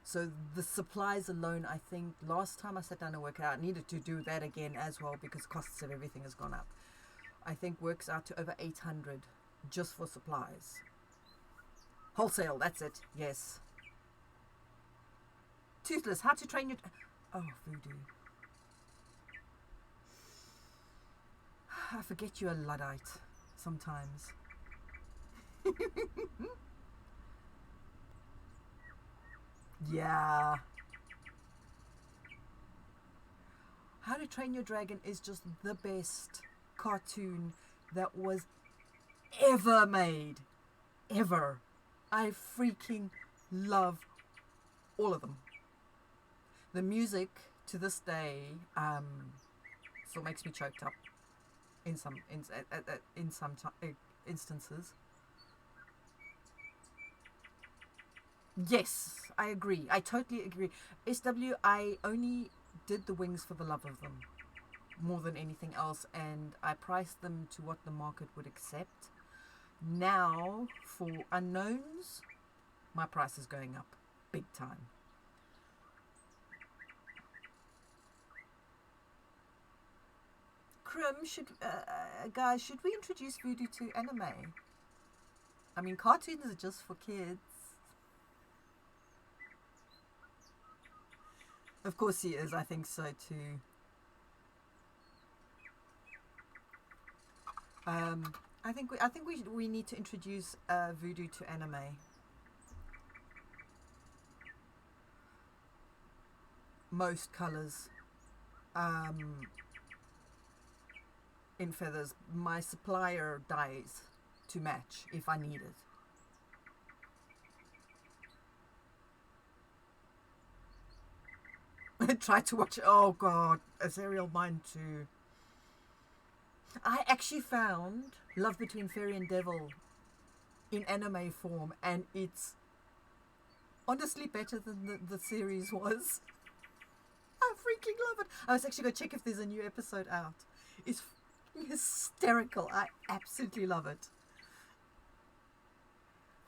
So the supplies alone, I think, last time I sat down and worked it out, I needed to do that again as well because costs of everything has gone up. I think works out to over 800 just for supplies. Wholesale, that's it, yes. Toothless, how to train your... Oh, voodoo. I forget you're a Luddite sometimes. Yeah. How to Train Your Dragon is just the best cartoon that was ever made. Ever. I freaking love all of them. The music to this day still makes me choked up in some instances. Yes, I agree. I totally agree. SW, I only did the wings for the love of them more than anything else, and I priced them to what the market would accept. Now, for unknowns, my price is going up big time. Krim, guys, should we introduce voodoo to anime? I mean, cartoons are just for kids. Of course he is, I think so too. I think we need to introduce voodoo to anime. most colours in feathers. My supplier dyes to match if I need it. I tried to watch, oh god, a serial mine too. I actually found Love Between Fairy and Devil in anime form, and it's honestly better than the series was. I freaking love it. I was actually going to check if there's a new episode out. It's hysterical. I absolutely love it.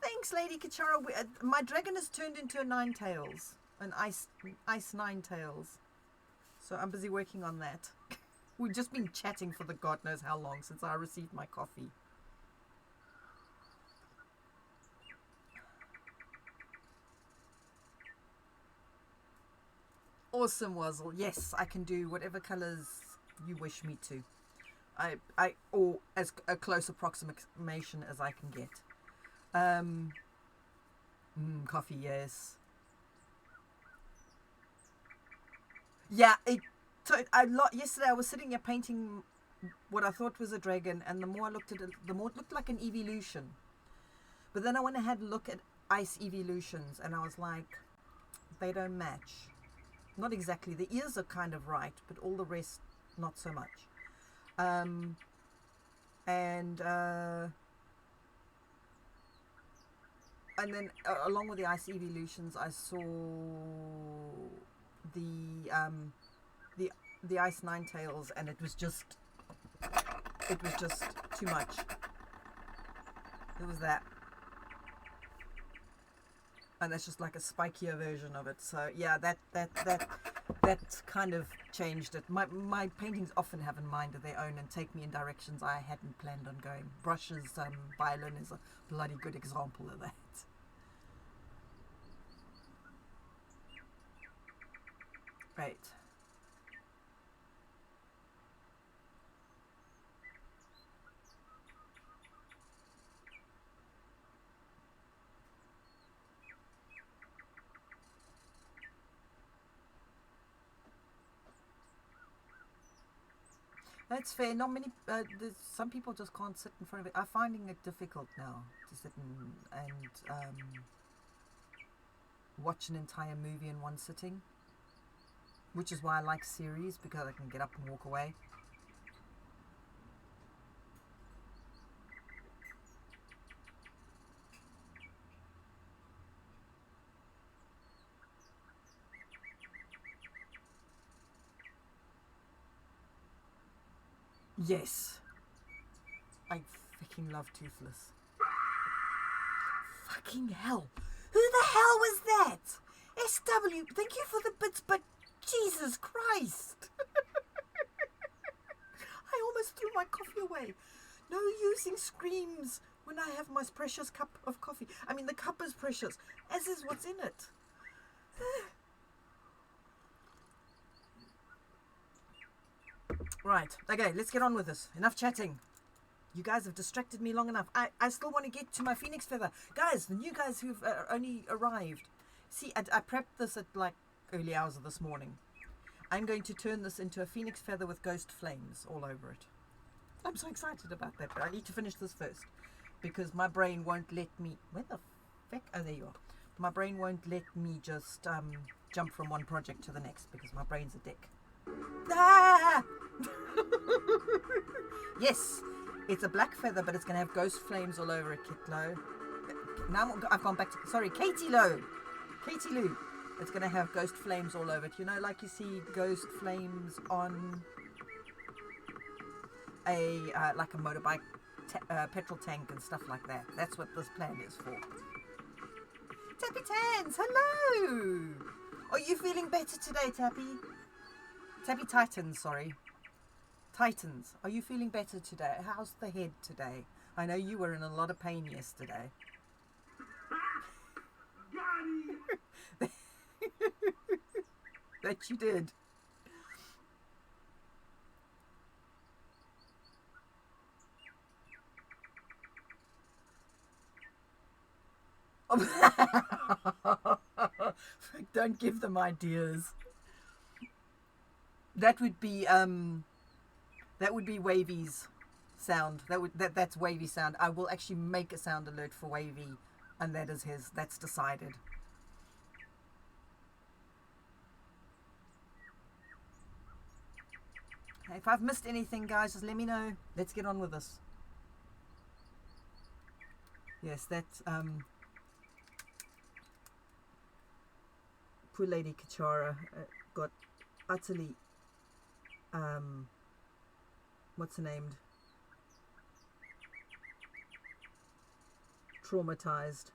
Thanks, Lady Kichara. My dragon has turned into a Ninetales. An ice Ninetales. So I'm busy working on that. We've just been chatting for the God knows how long since I received my coffee. Awesome, Wazzle. Yes, I can do whatever colours you wish me to. Or as a close approximation as I can get. Coffee, yes. Yeah, yesterday I was sitting here painting what I thought was a dragon, and the more I looked at it, the more it looked like an evolution. But then I went and had a look at ice evolutions, and I was like, they don't match. Not exactly. The ears are kind of right, but all the rest, not so much. And then along with the ice evolutions, I saw the ice Ninetales, and it was just too much. It was that. And that's just like a spikier version of it. So yeah, that kind of changed it. My paintings often have in mind of their own and take me in directions I hadn't planned on going. Brush's violin is a bloody good example of that. Right. That's fair. Not many. Some people just can't sit in front of it. I'm finding it difficult now to sit and watch an entire movie in one sitting, which is why I like series, because I can get up and walk away. Yes. I freaking love Toothless. Fucking hell. Who the hell was that? SW, thank you for the bits, but Jesus Christ. I almost threw my coffee away. No using screams when I have my precious cup of coffee. I mean, the cup is precious, as is what's in it. Right, okay, let's get on with this. Enough chatting. You guys have distracted me long enough. I still want to get to my phoenix feather. Guys, the new guys who've only arrived. See, I prepped this at like early hours of this morning. I'm going to turn this into a phoenix feather with ghost flames all over it. I'm so excited about that, but I need to finish this first, because my brain won't let me... Where the feck? Oh, there you are. My brain won't let me just jump from one project to the next, because my brain's a dick. Ah! Yes, it's a black feather, but it's going to have ghost flames all over it, Kitlo. Now I've gone back to... Sorry, Katie Lou. It's going to have ghost flames all over it. You know, like you see ghost flames on a like a motorbike petrol tank and stuff like that. That's what this plan is for. Tappy Tans, hello! Are you feeling better today, Tappy? Tappy Titans, sorry. Titans, are you feeling better today? How's the head today? I know you were in a lot of pain yesterday. That you did. Don't give them ideas. That would be Wavy's sound. That's Wavy sound. I will actually make a sound alert for Wavy, and that is his. That's decided. If I've missed anything, guys, just let me know. Let's get on with this. Yes, that's poor Lady Kachara got utterly what's her name? Traumatized.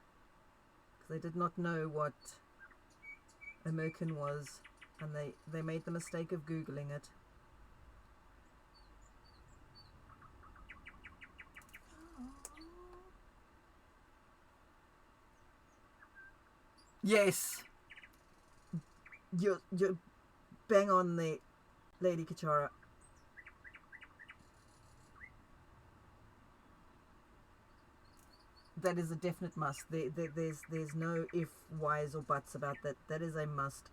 They did not know what a merkin was, and they made the mistake of Googling it. Yes, you're bang on there, Lady Kachara. That is a definite must. There's no if, whys, or buts about that. That is a must.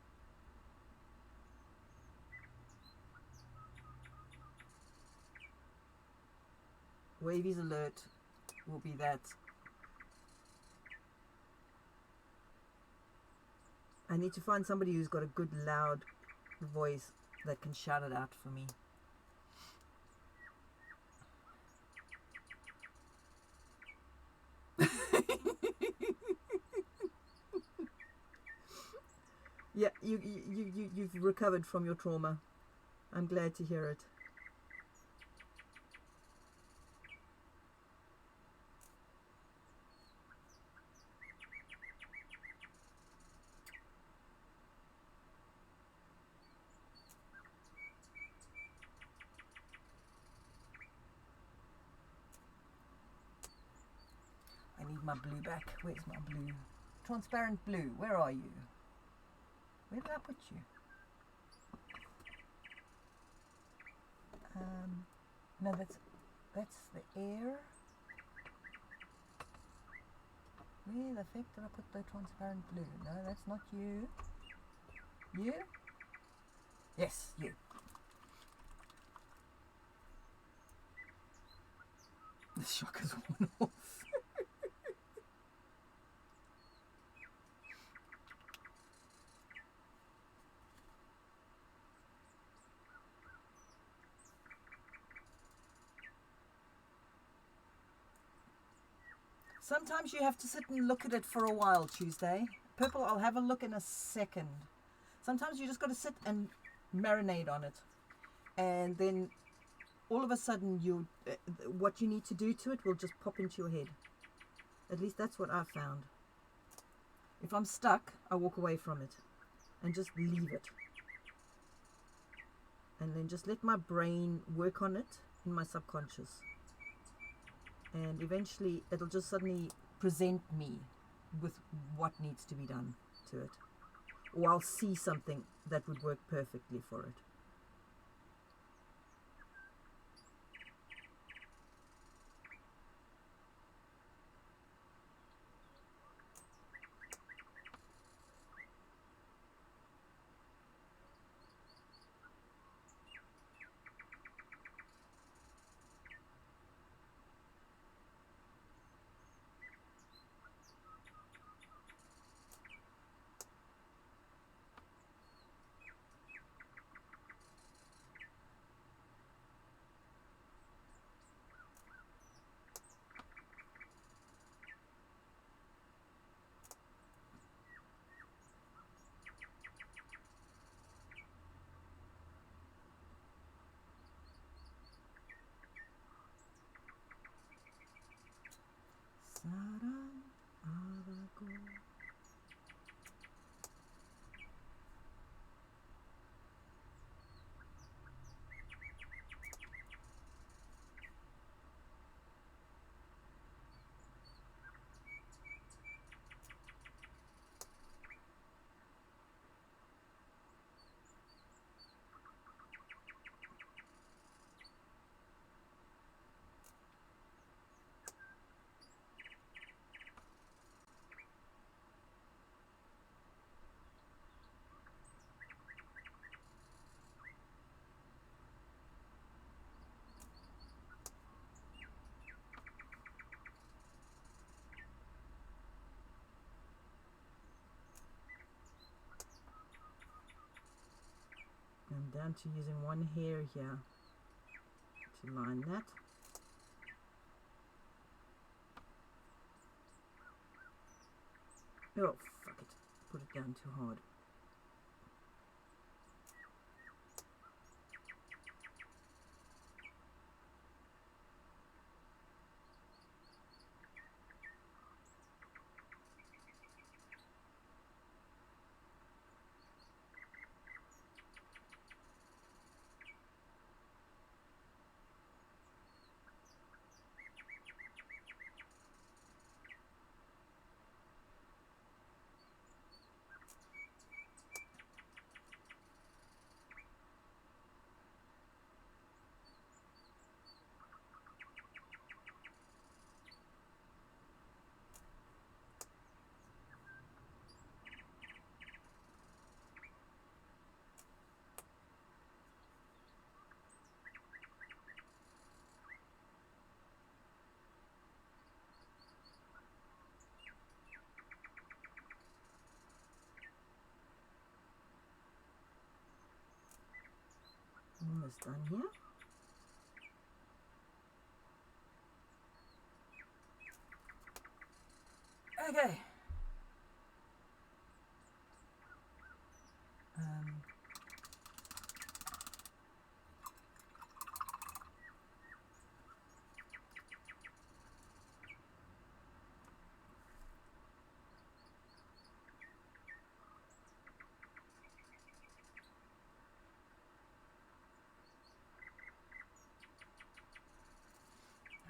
Wavy's alert will be that. I need to find somebody who's got a good loud voice that can shout it out for me. Yeah, you've recovered from your trauma. I'm glad to hear it. I need my blue back. Where's my blue? Transparent blue. Where are you? Where did I put you? No, that's the air. Where the heck did I put the transparent blue? No, that's not you. You? Yes, you. The shock has worn off. Sometimes you have to sit and look at it for a while, Tuesday. Purple, I'll have a look in a second. Sometimes you just got to sit and marinate on it. And then all of a sudden, what you need to do to it will just pop into your head. At least that's what I've found. If I'm stuck, I walk away from it and just leave it. And then just let my brain work on it in my subconscious. And eventually it'll just suddenly present me with what needs to be done to it. Or I'll see something that would work perfectly for it. down to using one hair here to line that. Oh, fuck it. Put it down too hard. Almost done here. Okay.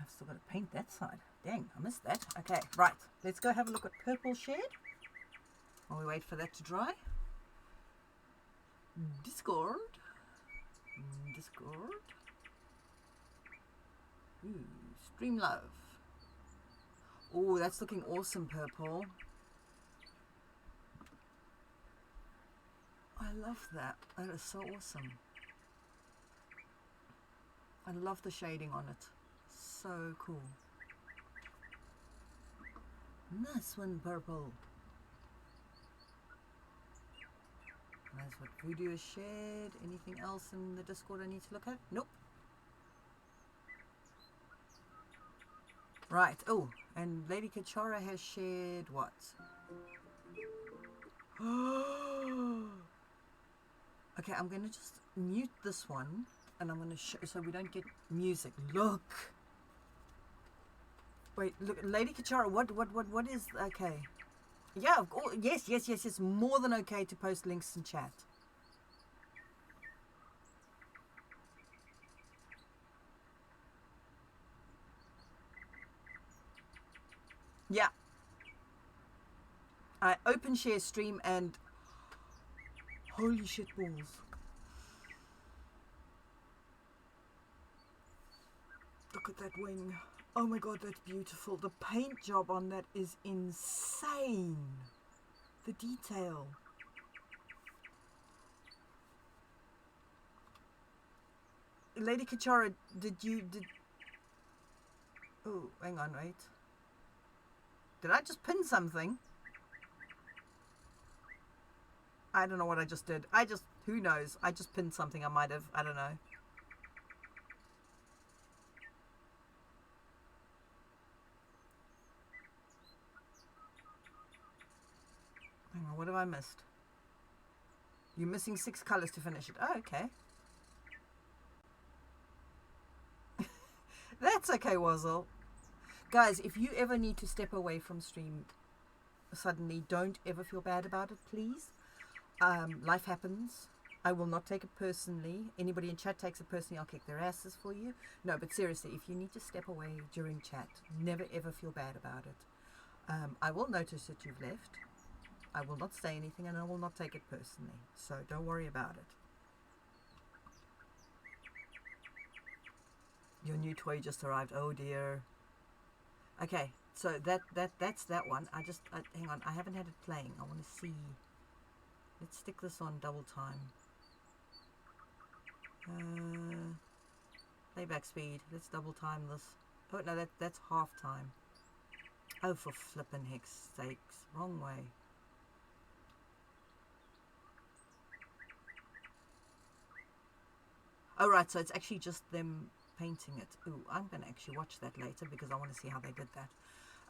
I've still got to paint that side. Dang, I missed that. Okay, right. Let's go have a look at purple shade while we wait for that to dry. Discord. Ooh, Stream Love. Oh, that's looking awesome, purple. I love that. That is so awesome. I love the shading on it. So cool. Nice one, purple. That's what Voodoo has shared. Anything else in the Discord I need to look at? Nope. Right. Oh, and Lady Kachara has shared what? Okay, I'm going to just mute this one, and I'm going to show so we don't get music. Look. Wait, look, Lady Kachara, what is, okay. Yeah, oh, yes, more than okay to post links in chat. Yeah. I open share stream and holy shit balls. Look at that wing. Oh my god, that's beautiful. The paint job on that is insane. The detail. Lady Kachara, did oh, hang on, wait. Did I just pin something? I don't know what I just did. Who knows? I just pinned something. I might have, I don't know. Hang on, what have I missed? You're missing 6 colors to finish it. Oh, okay. That's okay, Wazzle. Guys, if you ever need to step away from stream suddenly, don't ever feel bad about it, please. Life happens. I will not take it personally. Anybody in chat takes it personally, I'll kick their asses for you. No, but seriously, if you need to step away during chat, never ever feel bad about it. I will notice that you've left. I will not say anything, and I will not take it personally. So don't worry about it. Your new toy just arrived. Oh dear. Okay, so that's that one. Hang on. I haven't had it playing. I want to see. Let's stick this on double time. Playback speed. Let's double time this. Oh no, that's half time. Oh, for flippin' heck's sakes. Wrong way. Oh, right, so it's actually just them painting it. Ooh, I'm going to actually watch that later because I want to see how they did that.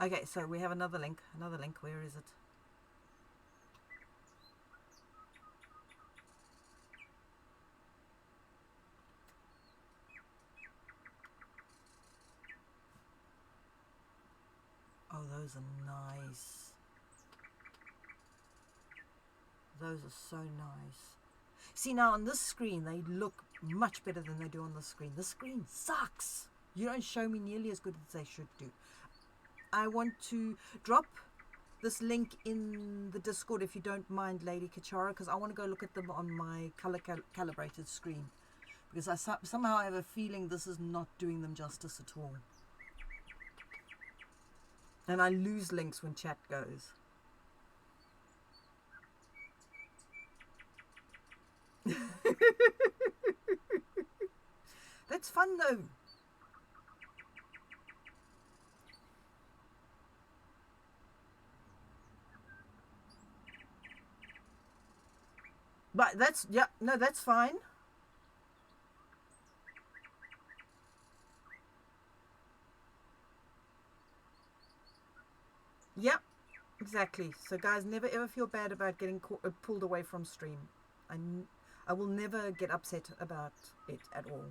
Okay, so we have another link. Where is it? Oh, those are nice. Those are so nice. See, now on this screen, they look much better than they do on the screen. The screen sucks. You don't show me nearly as good as they should do. I want to drop this link in the Discord if you don't mind, Lady Kachara, because I want to go look at them on my calibrated screen. Because I somehow have a feeling this is not doing them justice at all. And I lose links when chat goes. That's fun though. But that's, yeah, no, that's fine. Yep, exactly. So guys, never ever feel bad about getting pulled away from stream. I will never get upset about it at all.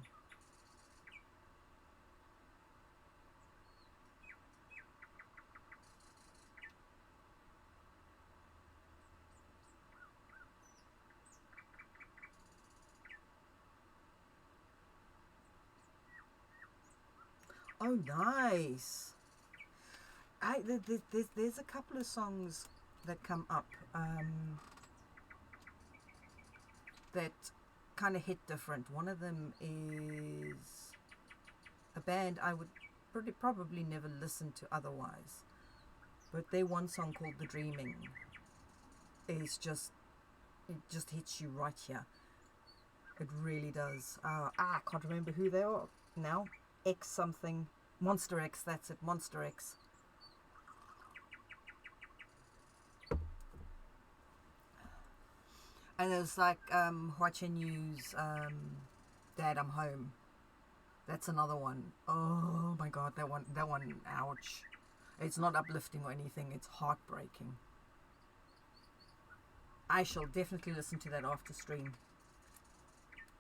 Oh, nice. There's a couple of songs that come up that kind of hit different. One of them is a band I would probably never listen to otherwise, but their one song called "The Dreaming" is just, it just hits you right here. It really does. I can't remember who they are now. X something, Monster X. That's it, Monster X. And it was like Hwache News, Dad, I'm Home. That's another one. Oh my god, that one, ouch. It's not uplifting or anything, it's heartbreaking. I shall definitely listen to that after stream.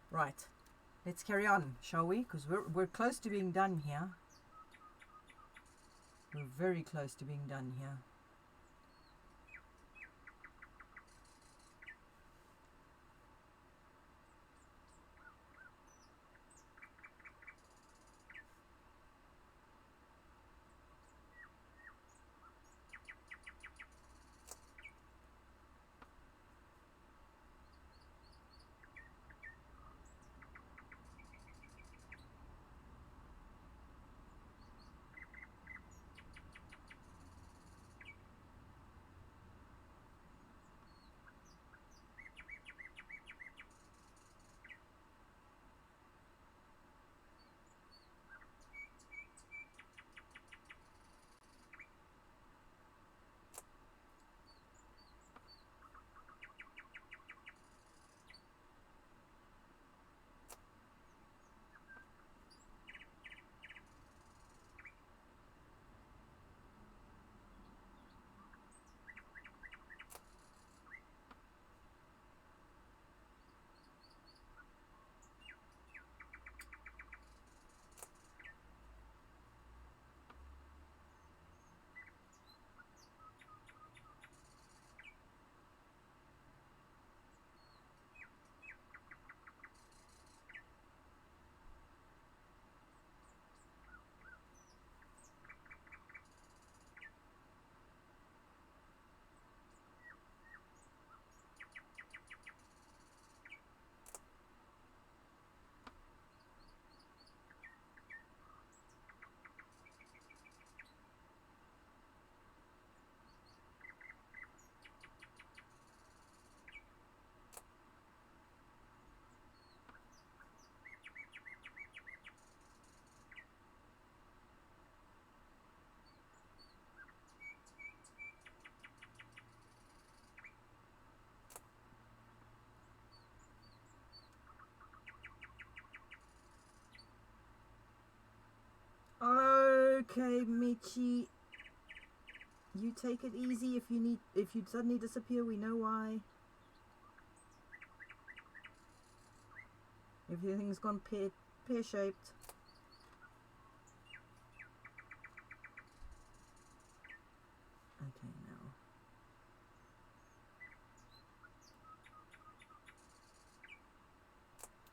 Right, let's carry on, shall we? Because we're close to being done here. We're very close to being done here. okay, Michi. You take it easy. If you suddenly disappear, we know why. Everything's gone pear-shaped. Okay, now.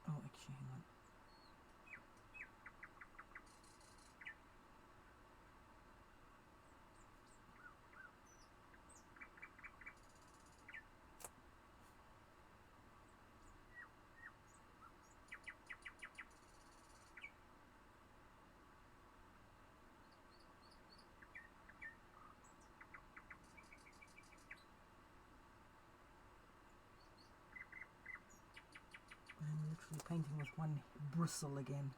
Oh, actually, hang on. I'm literally painting with one bristle again.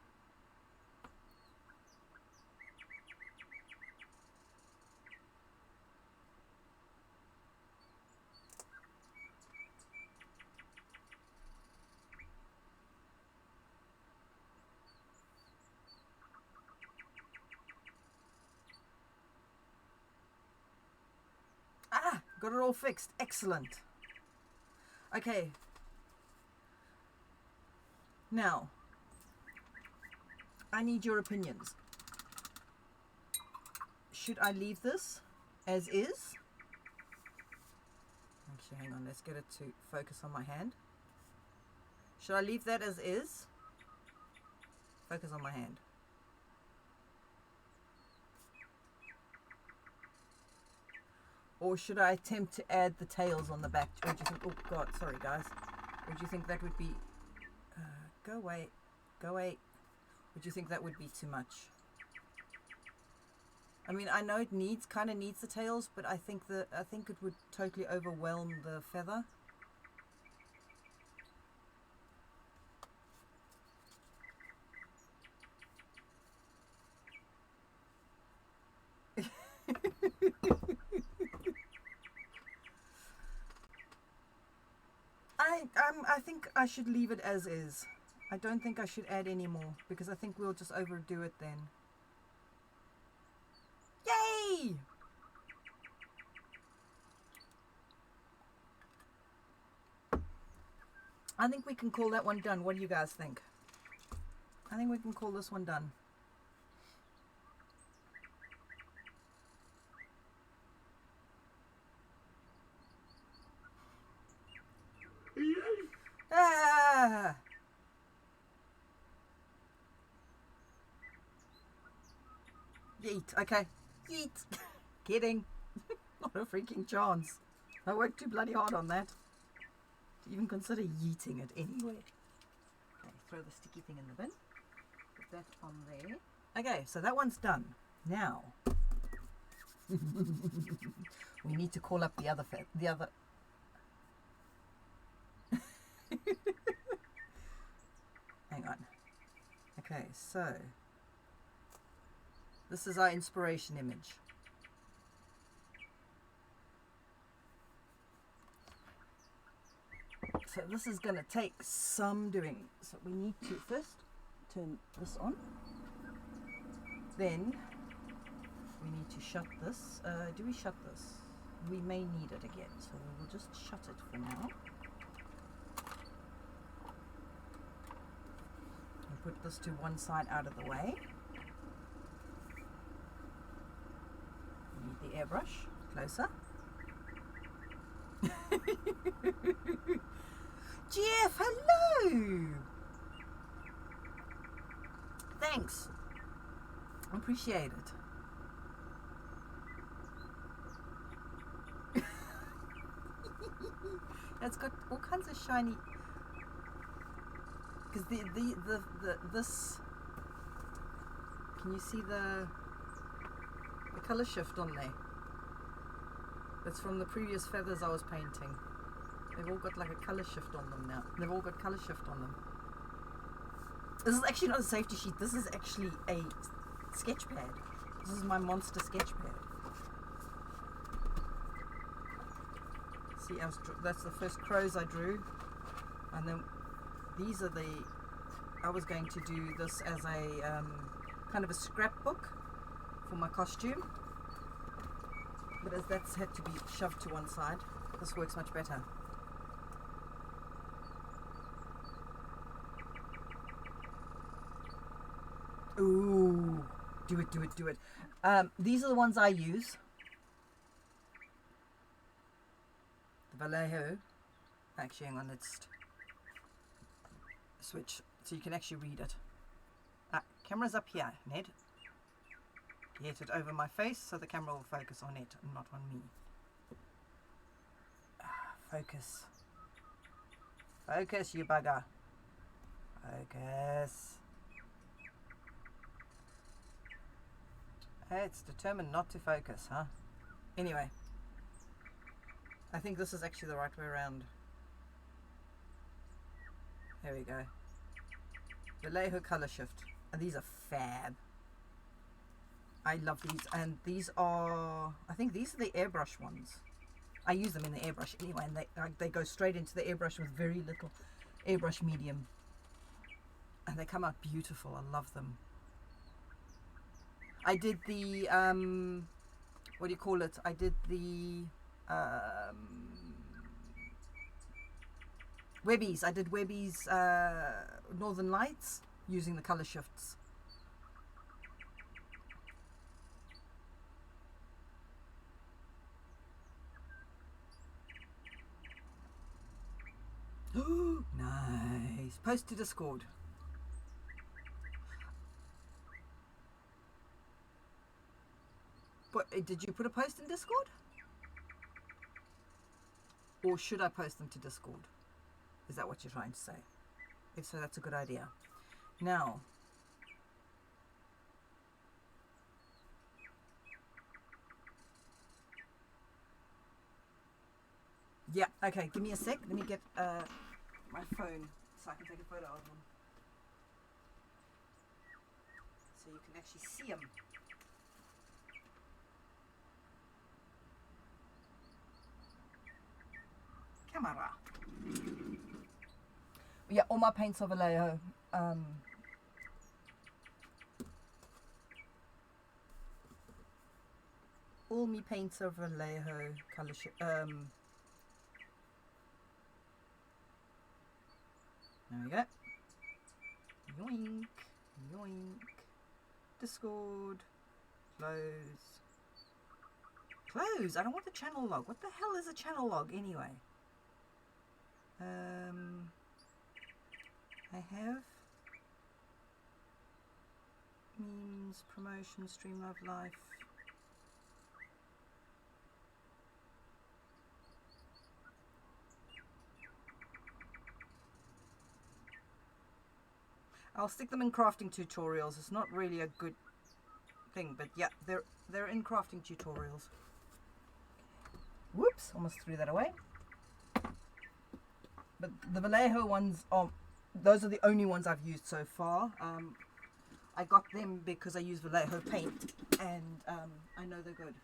Ah, got it all fixed. Excellent. Okay. Now, I need your opinions. Should I leave this as is? Actually, hang on. Let's get it to focus on my hand. Should I leave that as is? Focus on my hand. Or should I attempt to add the tails on the back? Or do you think, oh God, sorry guys. Or do you think that would be, go away, go away. Would you think that would be too much? I mean, I know it kind of needs the tails, but I think it would totally overwhelm the feather. I think I should leave it as is. I don't think I should add any more because I think we'll just overdo it then. Yay! I think we can call that one done. What do you guys think? I think we can call this one done. Ah! Yeet. Okay. Yeet. Kidding. Not a freaking chance. I worked too bloody hard on that to even consider yeeting it anyway. Okay, throw the sticky thing in the bin. Put that on there. Okay, so that one's done. Now we need to call up the other. Hang on. Okay, so this is our inspiration image. So this is going to take some doing. So we need to first turn this on. Then we need to shut this. Do we shut this? We may need it again, so we will just shut it for now. And put this to one side out of the way. We need the airbrush closer. Jeff, hello! Thanks. I appreciate it. It's got all kinds of shiny. Because this. Can you see the color shift on there? It's from the previous feathers I was painting. They've all got like a color shift on them now. They've all got color shift on them. This is actually not a safety sheet. This is actually a sketch pad. This is my monster sketch pad. See, that's the first crows I drew. And then these are I was going to do this as a kind of a scrapbook for my costume. But as that's had to be shoved to one side, this works much better. Ooh, do it, do it, do it. These are the ones I use. The Vallejo. Actually, hang on, let's switch so you can actually read it. Camera's up here, Ned. Get it over my face so the camera will focus on it and not on me. Focus. Focus, you bugger. Focus. It's determined not to focus, huh? Anyway. I think this is actually the right way around. There we go. Vallejo color shift. And these are fab. I love these. And these are, I think these are the airbrush ones. I use them in the airbrush anyway, and they go straight into the airbrush with very little airbrush medium. And they come out beautiful. I love them. I did the, what do you call it? I did the Webbies. I did Webbies Northern Lights using the color shifts. Nice. Post to Discord. What, did you put a post in Discord? Or should I post them to Discord? Is that what you're trying to say? If so, that's a good idea. Now, yeah, okay, give me a sec. Let me get my phone so I can take a photo of them. So you can actually see them. Camera. Yeah, all my paints are Vallejo. All my paints are Vallejo color there we go. Yoink, yoink. Discord. Close. Close. I don't want the channel log. What the hell is a channel log anyway? I have memes, promotion, Streamlove Life. I'll stick them in crafting tutorials. It's not really a good thing, but yeah, they're in crafting tutorials. Whoops, almost threw that away. But the Vallejo ones those are the only ones I've used so far. I got them because I use Vallejo paint, and I know they're good.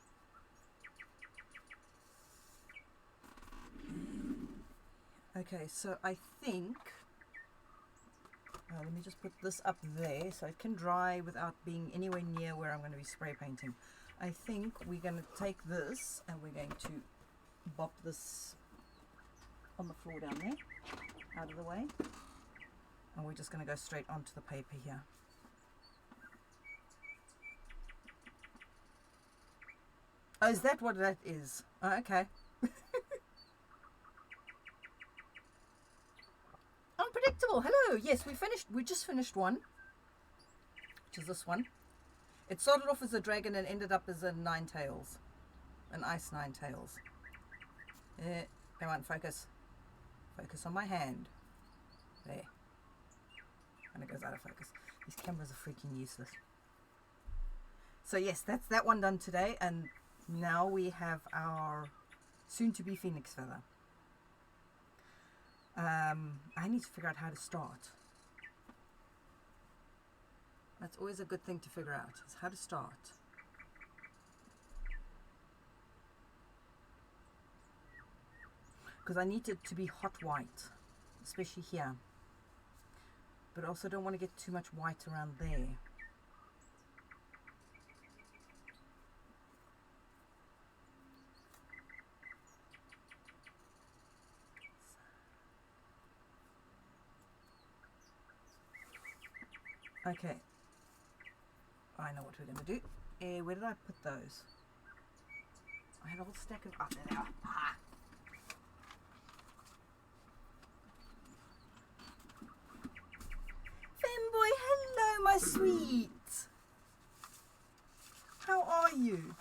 Okay, so I think let me just put this up there so it can dry without being anywhere near where I'm going to be spray painting. I think we're going to take this and we're going to bop this on the floor down there, out of the way, and we're just going to go straight onto the paper here. Oh, is that what that is? Oh, okay. Unpredictable. Hello. Yes, we just finished one, which is this one. It started off as a dragon and ended up as a nine tails, an ice nine tails. Come on, focus. Focus on my hand. There. And it goes out of focus. These cameras are freaking useless. So yes, that's that one done today, and now we have our soon-to-be phoenix feather. I need to figure out how to start. That's always a good thing to figure out, is how to start. Because I need it to be hot white, especially here. But also don't want to get too much white around there. Okay. I know what we're going to do. Where did I put those? I had a whole stack of... Oh, there they are. Ah. Femboy, hello, my sweet. How are you?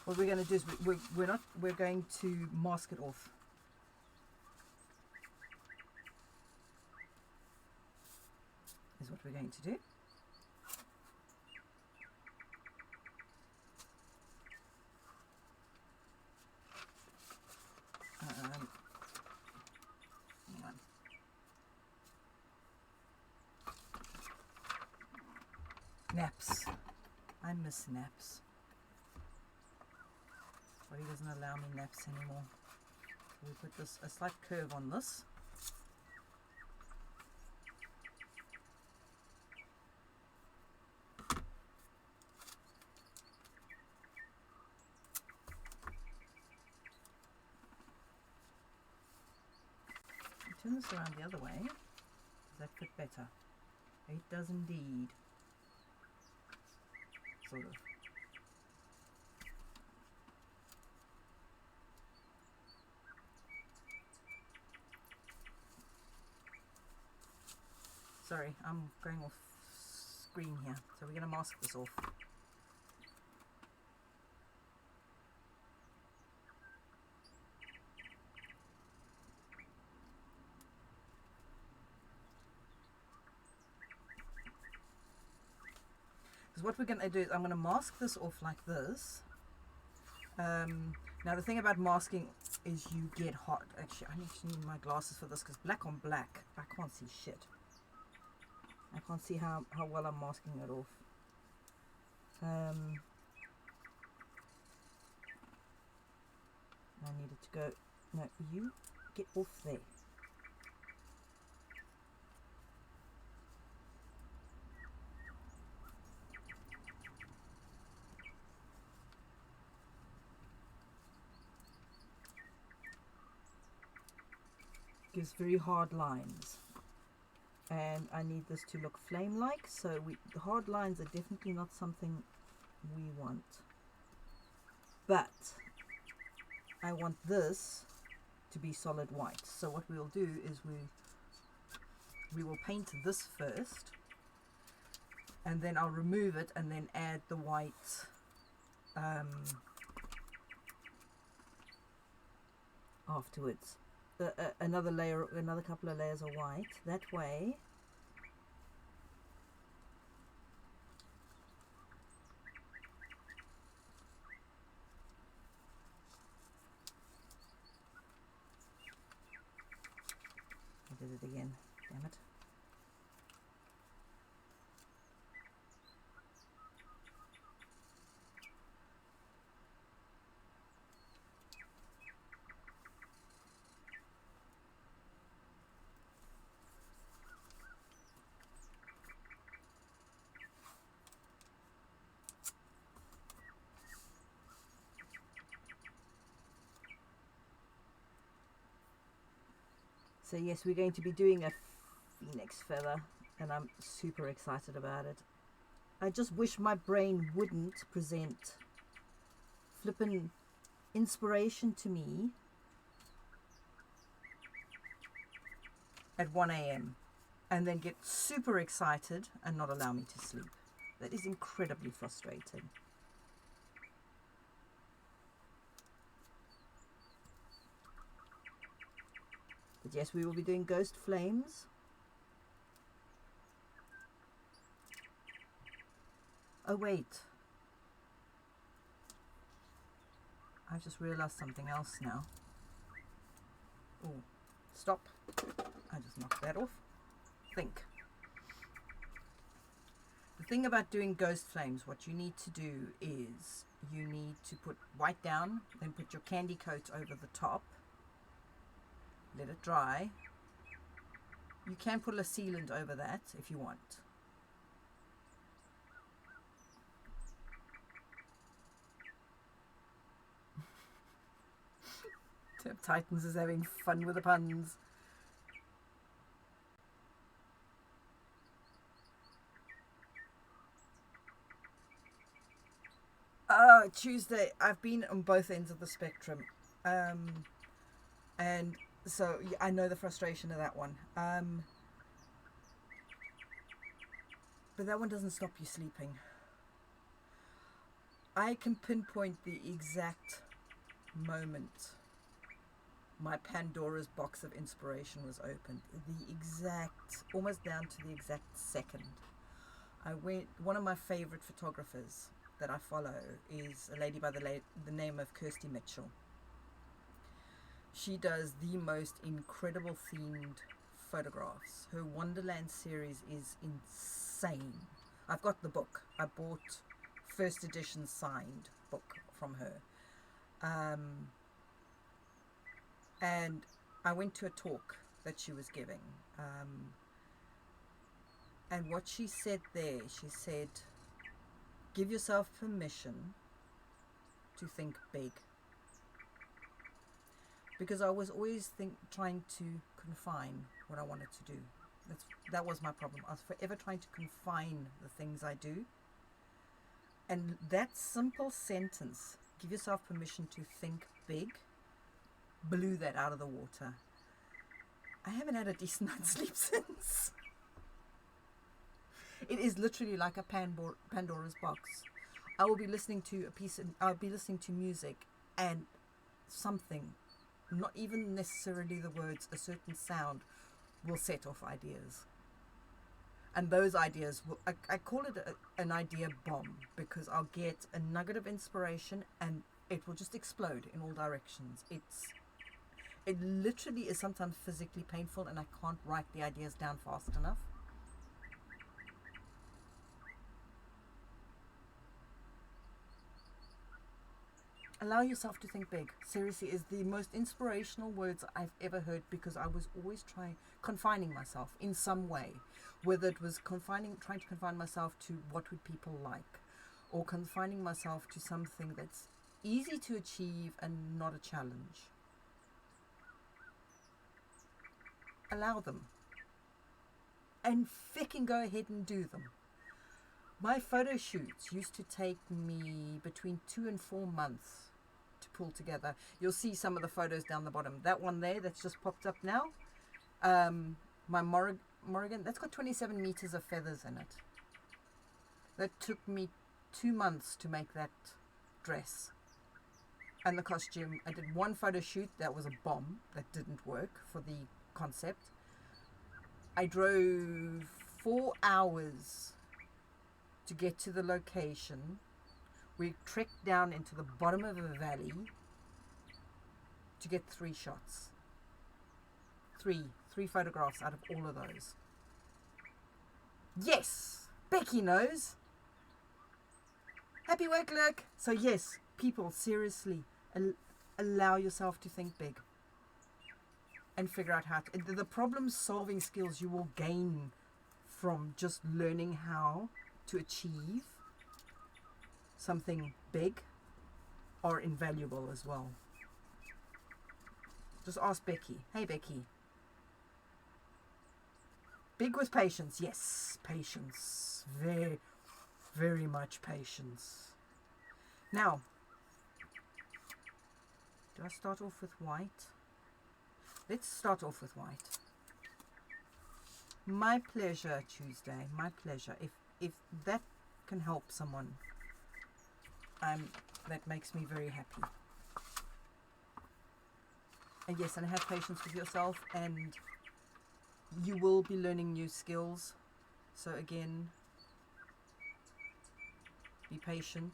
What we're going to do is we're going to mask it off. Is what we're going to do. Hang on. Naps. I miss naps. Body doesn't allow me naps anymore. So we put this a slight curve on this. Turn this around the other way. Does that fit better? It does indeed. Sort of. Sorry, I'm going off screen here. So we're going to mask this off. Because what we're going to do is I'm going to mask this off like this. Now the thing about masking is you get hot. Actually, I need my glasses for this because black on black, I can't see shit. I can't see how well I'm masking it off. I needed to go. No, you get off there. Gives very hard lines. And I need this to look flame-like, so the hard lines are definitely not something we want. But I want this to be solid white. So what we'll do is we will paint this first, and then I'll remove it and then add the white afterwards. Another layer, another couple of layers of white. That way I did it again, damn it. So yes, we're going to be doing a phoenix feather, and I'm super excited about it. I just wish my brain wouldn't present flippin' inspiration to me at 1 AM and then get super excited and not allow me to sleep. That is incredibly frustrating. But yes, we will be doing ghost flames. Oh wait, I've just realized something else now. Oh, stop. I just knocked that off. Think. The thing about doing ghost flames, what you need to do is you need to put white down, then put your candy coat over the top. Let it dry. You can put a sealant over that if you want. Titans is having fun with the puns. Tuesday. I've been on both ends of the spectrum. And so I know the frustration of that one. But that one doesn't stop you sleeping. I can pinpoint the exact moment my Pandora's box of inspiration was opened. The exact, almost down to the exact second. One of my favorite photographers that I follow is a lady by the name of Kirsty Mitchell. She does the most incredible themed photographs. Her Wonderland series is insane. I've got the book. I bought first edition signed book from her. And I went to a talk that she was giving. And what she said there, she said, give yourself permission to think big. Because I was always trying to confine what I wanted to do. That was my problem. I was forever trying to confine the things I do. And that simple sentence, give yourself permission to think big, blew that out of the water. I haven't had a decent night's sleep since. It is literally like a Pandora's box. I will be listening to I'll be listening to music, and something, not even necessarily the words, a certain sound will set off ideas. And those ideas will, I call it an idea bomb, because I'll get a nugget of inspiration and it will just explode in all directions. It literally is sometimes physically painful, and I can't write the ideas down fast enough. Allow yourself to think big. Seriously, is the most inspirational words I've ever heard, because I was always confining myself in some way. Whether it was trying to confine myself to what would people like, or confining myself to something that's easy to achieve and not a challenge. Allow them. And frickin' go ahead and do them. My photo shoots used to take me between 2 and 4 months to pull together. You'll see some of the photos down the bottom. That one there that's just popped up now, my Morrigan, that's got 27 meters of feathers in it. That took me 2 months to make that dress and the costume. I did one photo shoot that was a bomb, that didn't work for the concept. I drove 4 hours to get to the location. We trekked down into the bottom of a valley to get 3 shots. Three photographs out of all of those. Yes, Becky knows. Happy work, Lurk. So yes, people, seriously, allow yourself to think big and figure out how to. The problem-solving skills you will gain from just learning how to achieve something big are invaluable as well. Just ask Becky. Hey, Becky. Big with patience. Yes, patience. Very, very much patience. Now, do I start off with white? Let's start off with white. My pleasure, Tuesday. My pleasure. If that can help someone, that makes me very happy. And yes, and have patience with yourself, and you will be learning new skills. So again, be patient.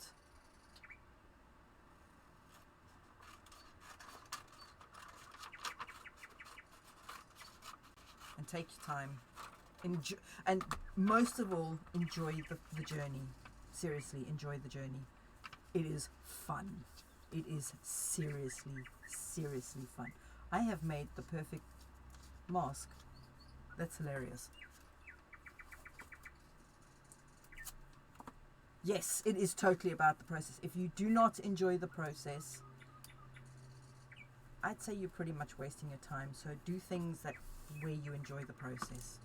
And take your time. And most of all, enjoy the journey. Seriously, enjoy the journey. It is fun. It is seriously, seriously fun. I have made the perfect mask. That's hilarious. Yes, it is totally about the process. If you do not enjoy the process, I'd say you're pretty much wasting your time. So do things where you enjoy the process.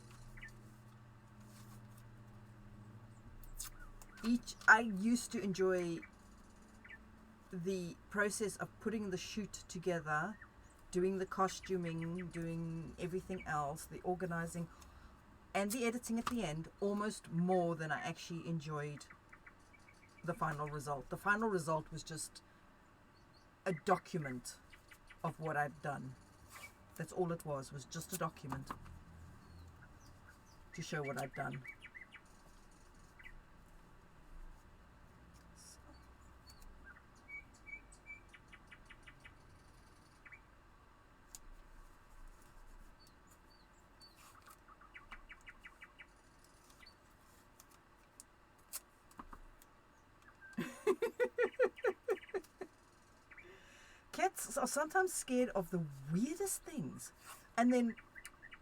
I used to enjoy the process of putting the shoot together, doing the costuming, doing everything else, the organizing and the editing at the end, almost more than I actually enjoyed the final result. The final result was just a document of what I'd done. That's all it was just a document to show what I'd done. Cats are sometimes scared of the weirdest things and then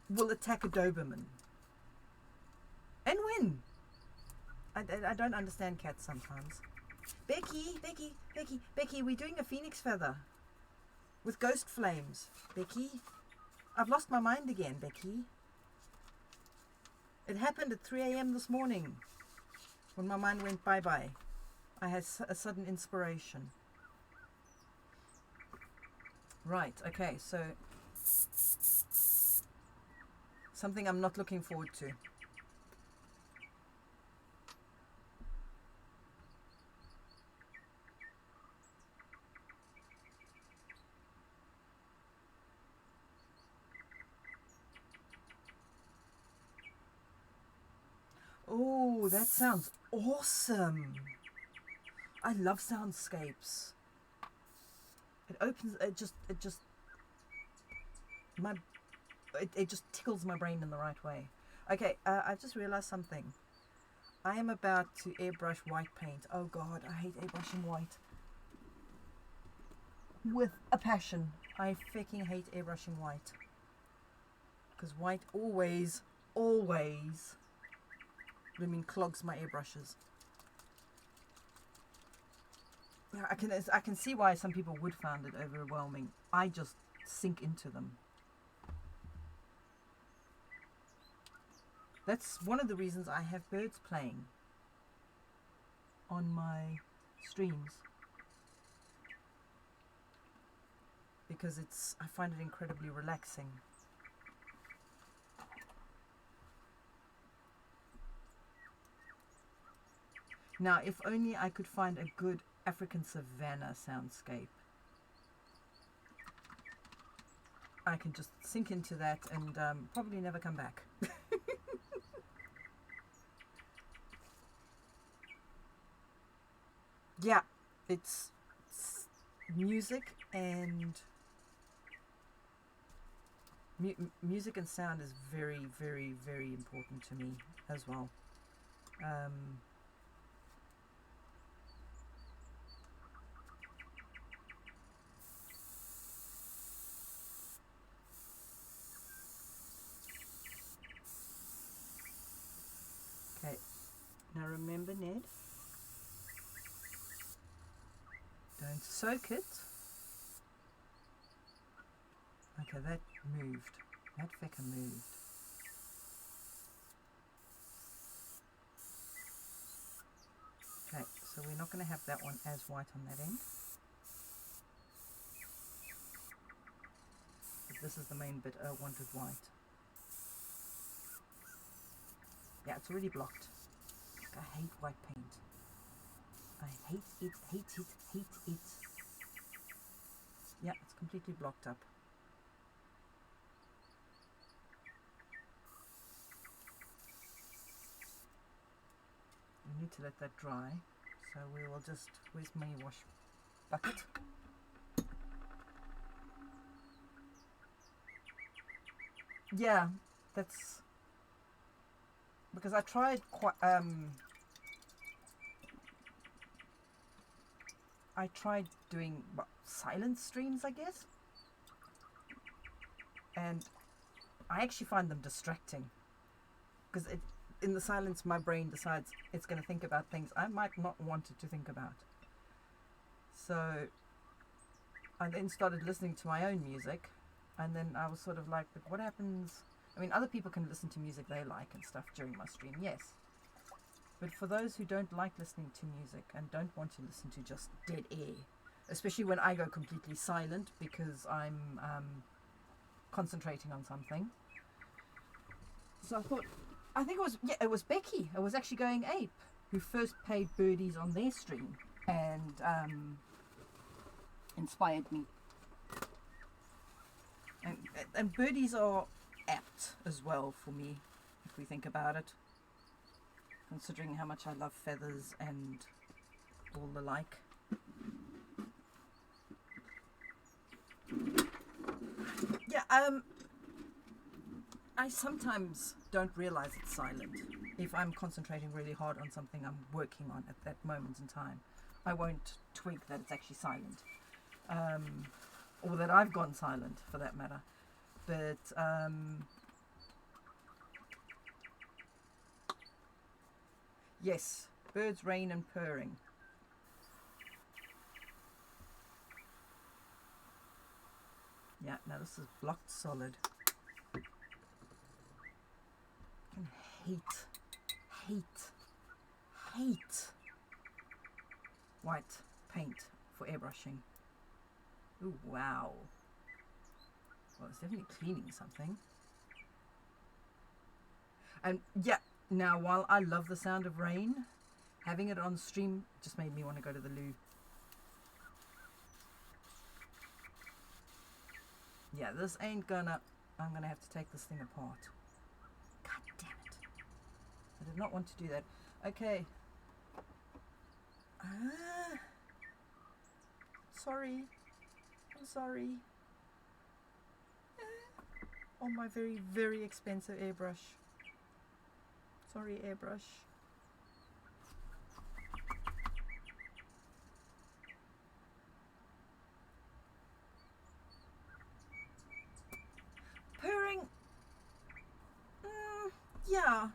will attack a Doberman. And win. I don't understand cats sometimes. Becky, we're doing a phoenix feather with ghost flames. Becky, I've lost my mind again, Becky. It happened at 3 a.m. this morning when my mind went bye-bye. I had a sudden inspiration. Right, okay, so something I'm not looking forward to. Oh, that sounds awesome. I love soundscapes. It just tickles my brain in the right way. Okay, I just realized something. I am about to airbrush white paint. Oh God, I hate airbrushing white. With a passion. I fucking hate airbrushing white. Because white always clogs my airbrushes. Yeah, I can see why some people would find it overwhelming. I just sink into them. That's one of the reasons I have birds playing on my streams. Because I find it incredibly relaxing. Now, if only I could find a good African savanna soundscape. I can just sink into that and probably never come back. Yeah, it's music and music and sound is very, very, very important to me as well. Okay, now remember, Ned, don't soak it. Okay, that moved. That fecker moved. Okay, so we're not going to have that one as white on that end. But this is the main bit I wanted white. Yeah, it's already blocked. I hate white paint. I hate it. Yeah, it's completely blocked up. We need to let that dry. So we will just, where's my wash bucket? Yeah, that's because I tried I tried doing silent streams, I guess, and I actually find them distracting because in the silence my brain decides it's going to think about things I might not want it to think about. So I then started listening to my own music, and then I was sort of like, but what happens? I mean, other people can listen to music they like and stuff during my stream, yes. But for those who don't like listening to music and don't want to listen to just dead air, especially when I go completely silent because I'm concentrating on something. So I think it was Becky. It was actually Going Ape who first played birdies on their stream and inspired me. And birdies are apt as well for me, if we think about it, considering how much I love feathers and all the like. Yeah, I sometimes don't realize it's silent. If I'm concentrating really hard on something I'm working on at that moment in time, I won't twig that it's actually silent. Or that I've gone silent, for that matter. But yes, birds, rain and purring. Yeah, now this is blocked solid. I can hate white paint for airbrushing. Ooh, wow. Well, it's definitely cleaning something. And yeah, now while I love the sound of rain, having it on stream just made me want to go to the loo. Yeah, this ain't gonna... I'm gonna have to take this thing apart. God damn it. I did not want to do that. Okay. Sorry. I'm sorry. On my very, very expensive airbrush. Sorry, airbrush. Purring. Yeah.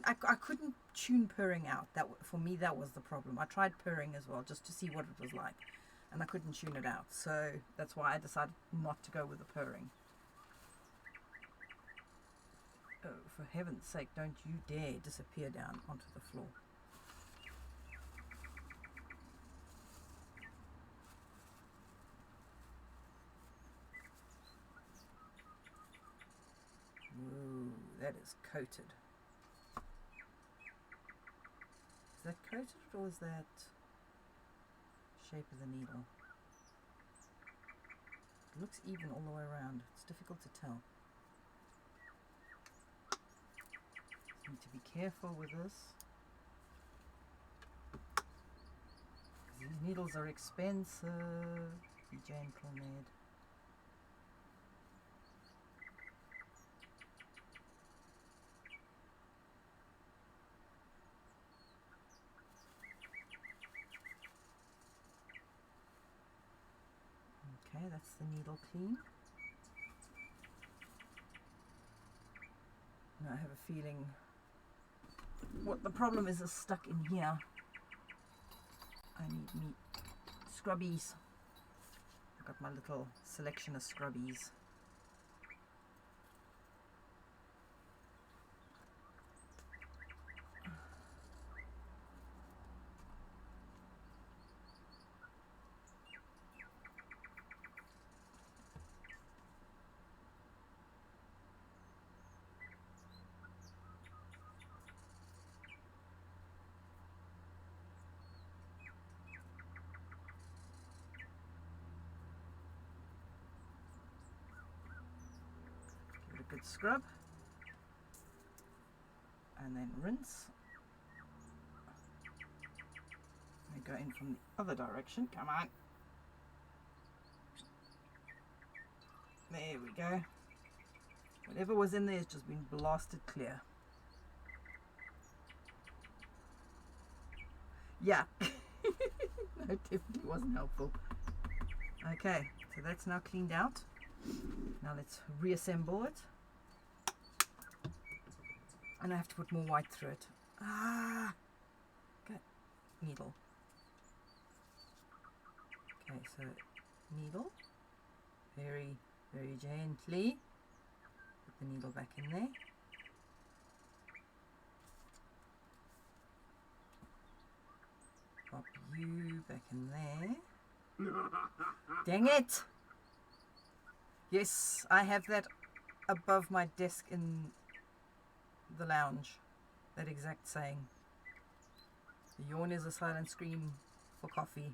I couldn't tune purring out. For me, that was the problem. I tried purring as well, just to see what it was like. And I couldn't tune it out. So that's why I decided not to go with the purring. Oh, for heaven's sake, don't you dare disappear down onto the floor. Ooh, that is coated. Is that coated or is that shape of the needle? It looks even all the way around. It's difficult to tell. Need to be careful with this. These needles are expensive. Be gentle, Ned. Okay, that's the needle clean. Now I have a feeling what the problem is stuck in here. I need me scrubbies. I've got my little selection of scrubbies. Good scrub and then rinse. We go in from the other direction. Come on. There we go. Whatever was in there has just been blasted clear. Yeah. No, it definitely wasn't helpful. Okay, so that's now cleaned out. Now let's reassemble it. And I have to put more white through it. Okay, needle. Okay, so needle. Very, very gently. Put the needle back in there. Now you back in there. Dang it! Yes, I have that above my desk in the lounge. That exact saying. A yawn is a silent scream for coffee.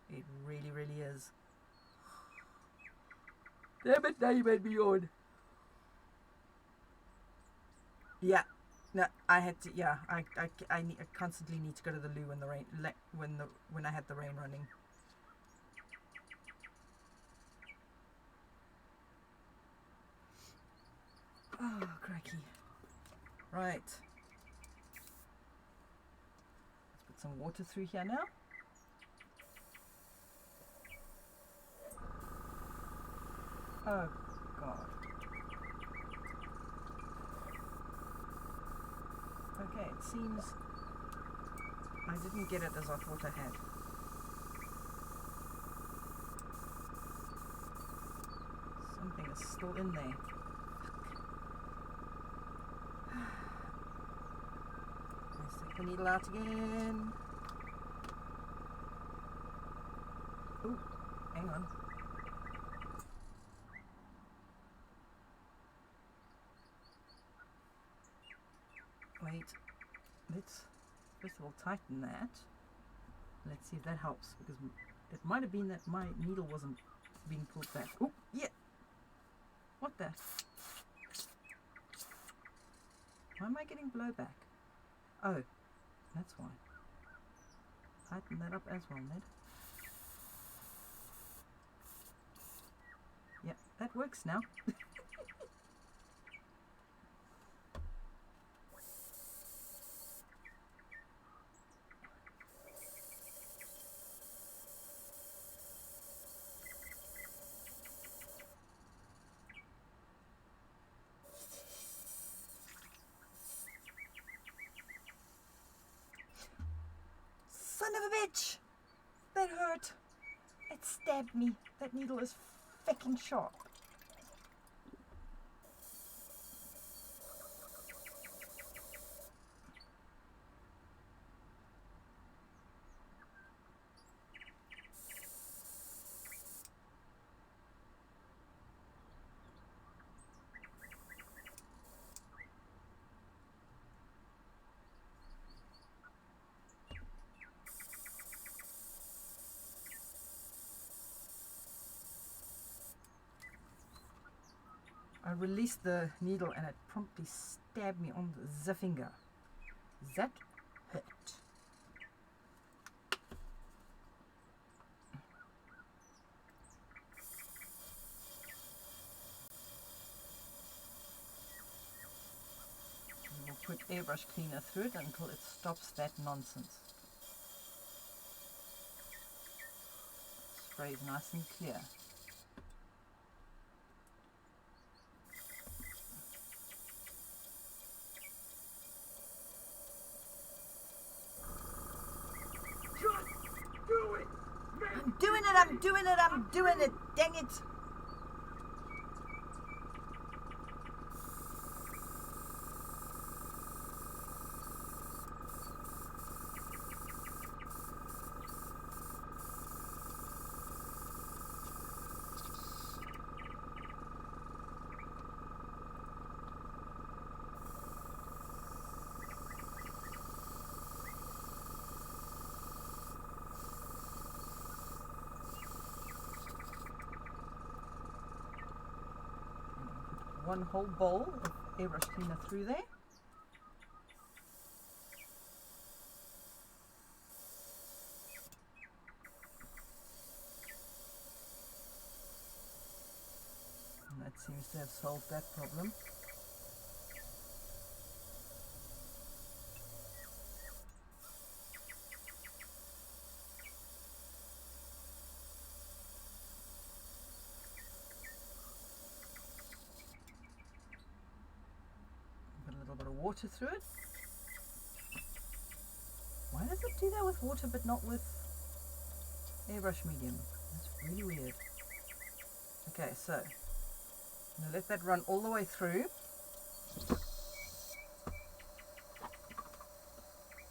It really, really is. Damn it, now you made me yawn. Yeah. No, I had to. Yeah, I constantly need to go to the loo when the rain, when I had the rain running. Oh, cracky. Right. Let's put some water through here now. Oh God. Okay, it seems I didn't get it as I thought I had. Something is still in there. Let's take the needle out again. Oh, hang on. Wait, let's first of all tighten that. Let's see if that helps, because it might have been that my needle wasn't being pulled back. Oh, yeah. What the? Why am I getting blowback? Oh, that's why. Tighten that up as well, Ned. Yeah, that works now. Son of a bitch! That hurt. It stabbed me. That needle is fucking sharp. I released the needle and it promptly stabbed me on the finger. That hurt. We'll put airbrush cleaner through it until it stops that nonsense. Sprays nice and clear. I'm doing it, dang it. One whole bowl of airbrush cleaner through there. And that seems to have solved that problem. Water through it. Why does it do that with water but not with airbrush medium? That's really weird. Okay, so I'm going to let that run all the way through.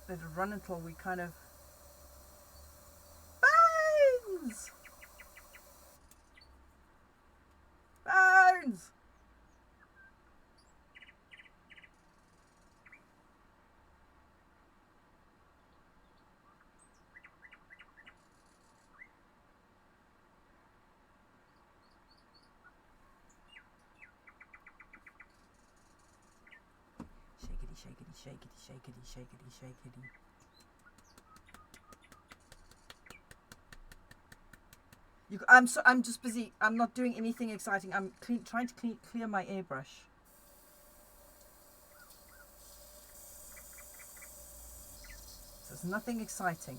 Let it run until we kind of shakety, shakety, shakety, shakety, shakety. I'm just busy. I'm not doing anything exciting. I'm trying to clear my airbrush. So it's nothing exciting.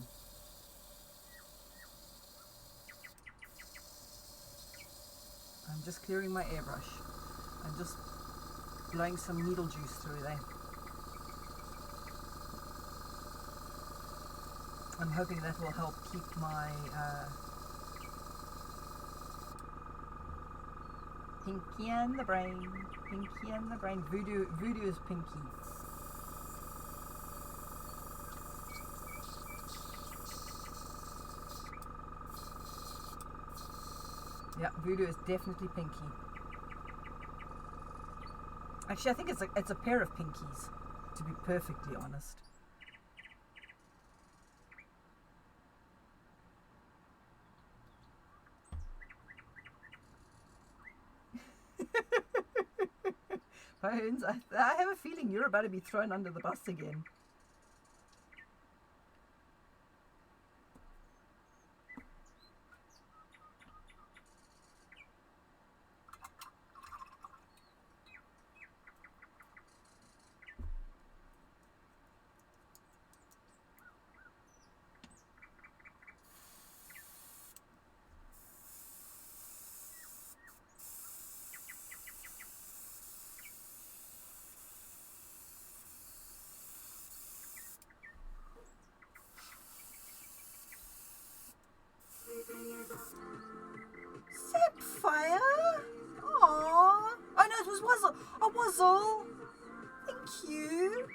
I'm just clearing my airbrush. I'm just blowing some needle juice through there. I'm hoping that will help keep my pinky and the brain. Pinky and the brain. Voodoo is pinky. Yeah, voodoo is definitely pinky. Actually, I think it's a pair of pinkies, to be perfectly honest. Bones, I have a feeling you're about to be thrown under the bus again. Sapphire? Aww. Oh no, it was Wuzzle. Oh, Wuzzle. Thank you.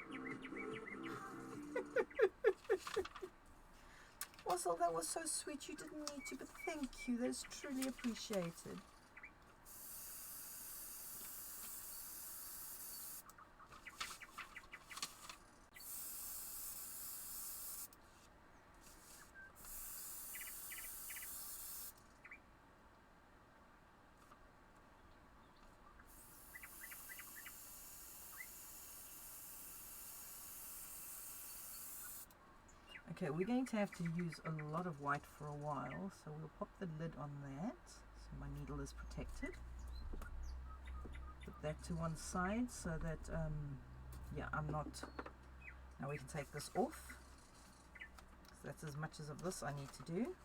Wuzzle, that was so sweet. You didn't need to, but thank you. That is truly appreciated. Okay, we're going to have to use a lot of white for a while, so we'll pop the lid on that, so my needle is protected. Put that to one side so that, yeah, I'm not... Now we can take this off. So that's as much as of this I need to do.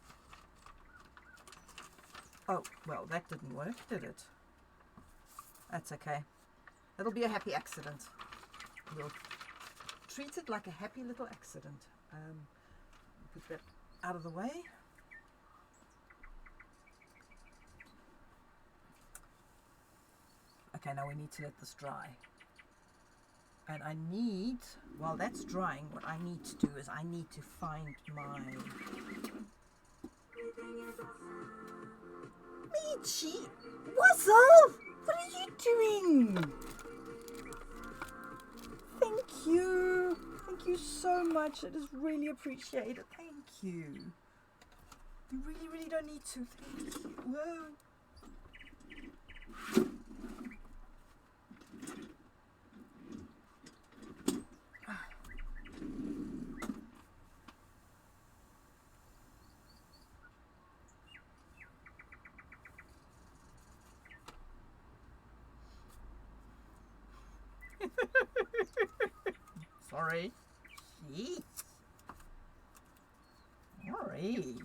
Oh, well, that didn't work, did it? That's okay. It'll be a happy accident. We'll treat it like a happy little accident. Put that out of the way. Okay, now we need to let this dry. And I need, while that's drying, what I need to do is I need to find my... Michi! Wuzzle! What are you doing? Thank you. Thank you so much. It is really appreciated. Thank you. You really, really don't need to. Thank you. Whoa. Sorry. Jeez. Sorry.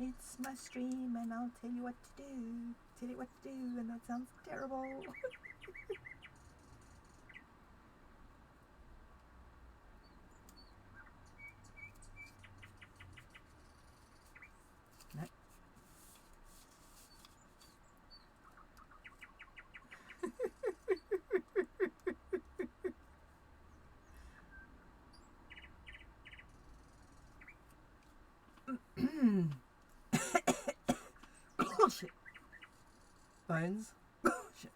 It's my stream and I'll tell you what to do. Tell you what to do, and that sounds terrible. No. Bones. Shit.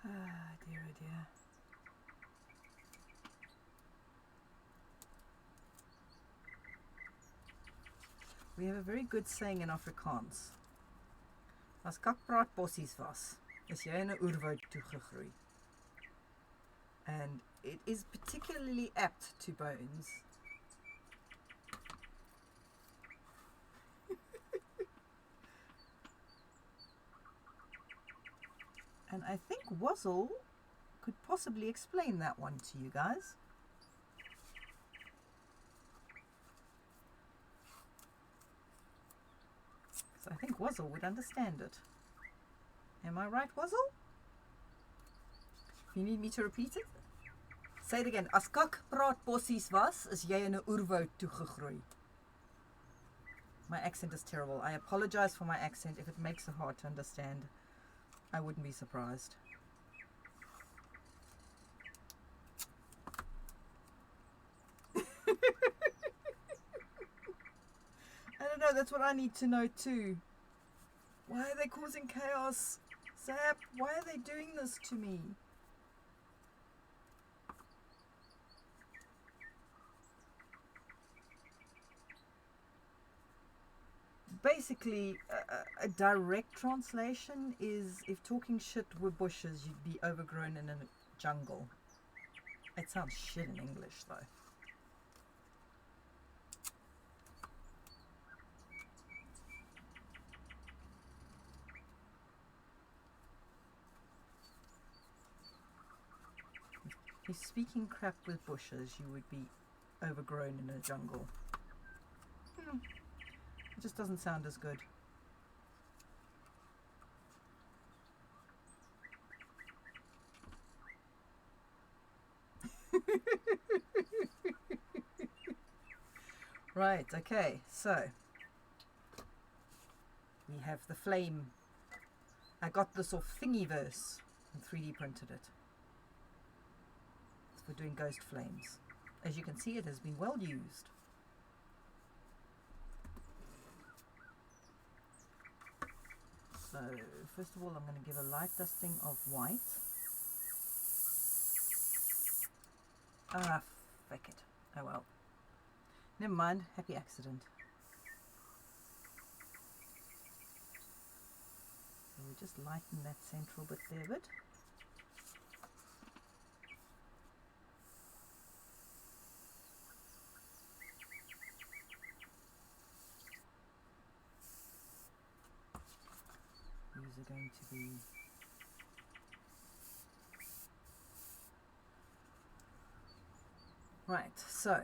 Ah, dear, oh dear. We have a very good saying in Afrikaans. As kakpraat bossies was, is jy in 'n oerwoud toegegroei. And it is particularly apt to Bones. And I think Wuzzle could possibly explain that one to you guys. So I think Wuzzle would understand it. Am I right, Wuzzle? You need me to repeat it? Say it again. As kakpraat bossies was, is jy in 'n oerwoud toegegroei. My accent is terrible. I apologize for my accent. If it makes it hard to understand, I wouldn't be surprised. I don't know, that's what I need to know too. Why are they causing chaos? Zap, why are they doing this to me? Basically, a direct translation is, if talking shit were bushes, you'd be overgrown in a jungle. It sounds shit in English though. If speaking crap with bushes, you would be overgrown in a jungle. It just doesn't sound as good. Right, okay, so we have the flame. I got this off Thingiverse and 3D printed it. It's for doing ghost flames. As you can see, it has been well used. So, first of all, I'm going to give a light dusting of white. Ah, fuck it. Oh well. Never mind. Happy accident. So we just lighten that central bit there a bit. These are going to be right, so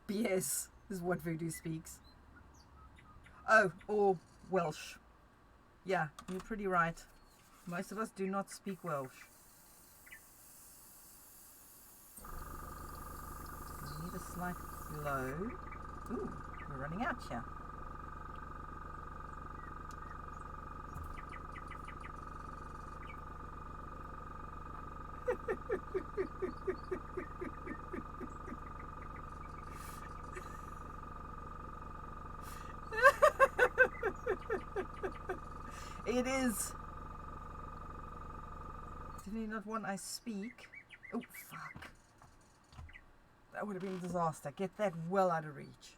BS is what Voodoo speaks. Oh, or Welsh. Yeah, you're pretty right. Most of us do not speak Welsh. We need a slight glow. Ooh, we're running out here. It is definitely not one I speak. Oh, fuck. That would have been a disaster. Get that well out of reach.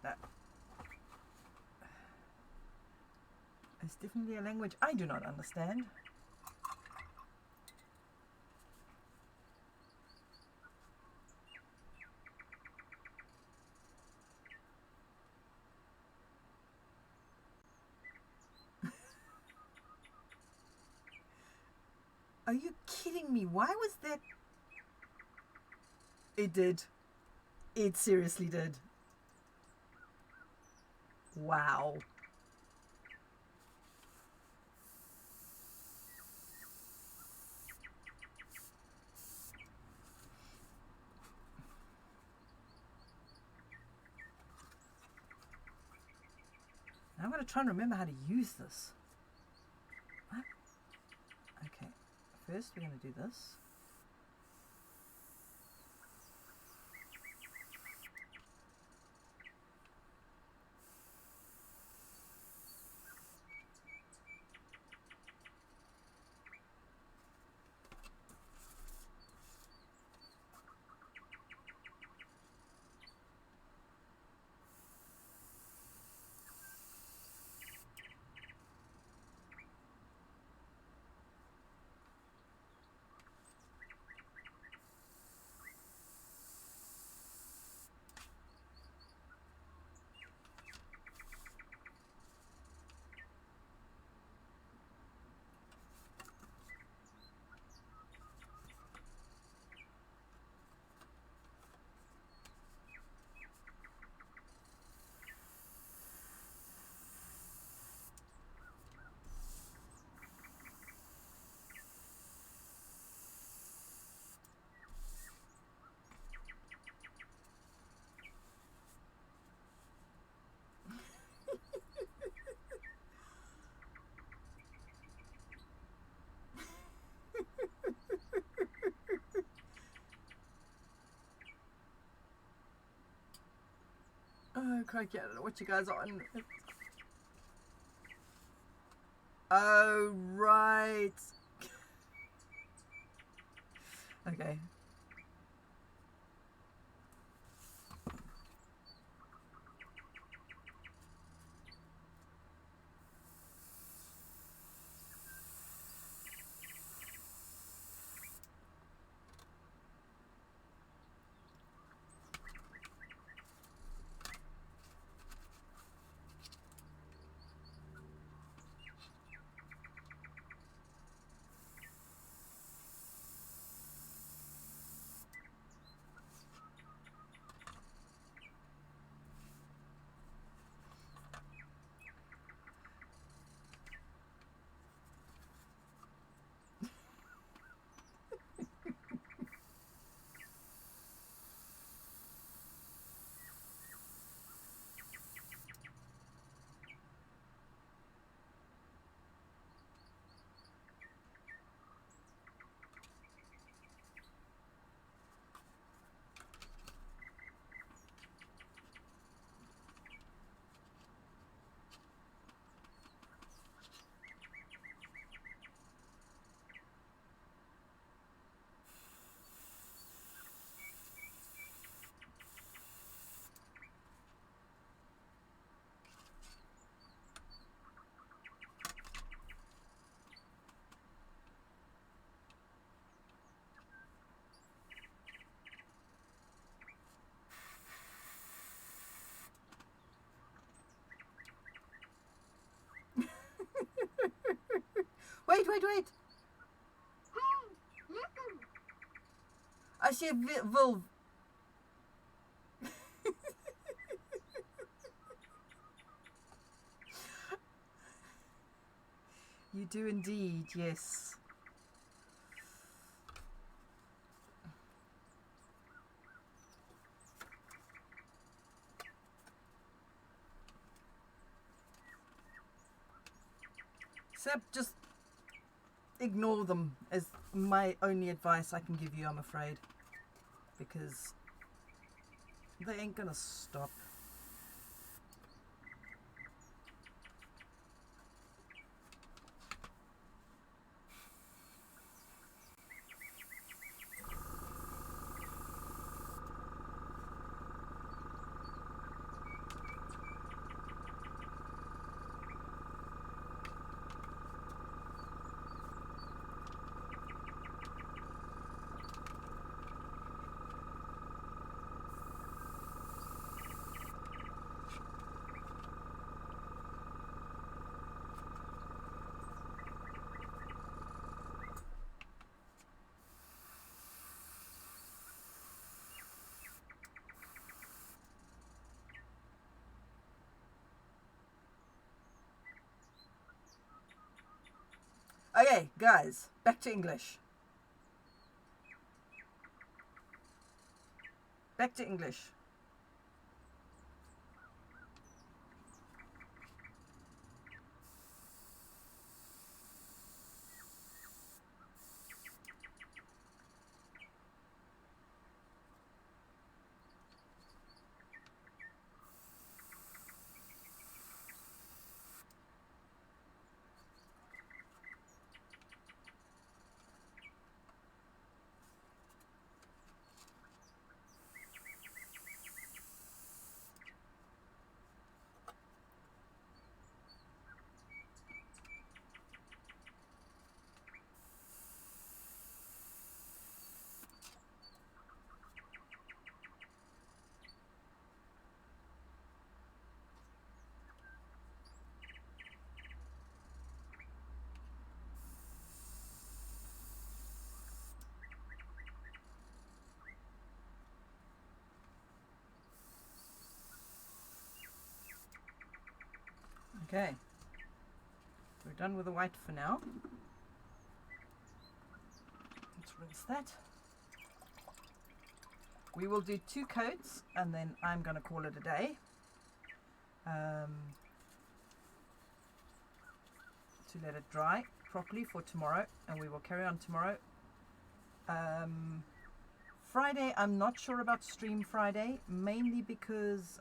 That is definitely a language I do not understand. Are you kidding me? Why was that? It did. It seriously did. Wow. Now I'm going to try and remember how to use this. What? Okay. First we're going to do this. Oh, crikey, I don't know what you guys are on. Oh, right. Okay. Wait. Hey, listen! I see a vulve. You do indeed, yes. Except just ignore them is my only advice I can give you, I'm afraid. Because they ain't gonna stop. Okay, guys, back to English. Back to English. Okay, we're done with the white for now. Let's rinse that. We will do 2 coats and then I'm going to call it a day. To let it dry properly for tomorrow, and we will carry on tomorrow. Friday, I'm not sure about Stream Friday, mainly because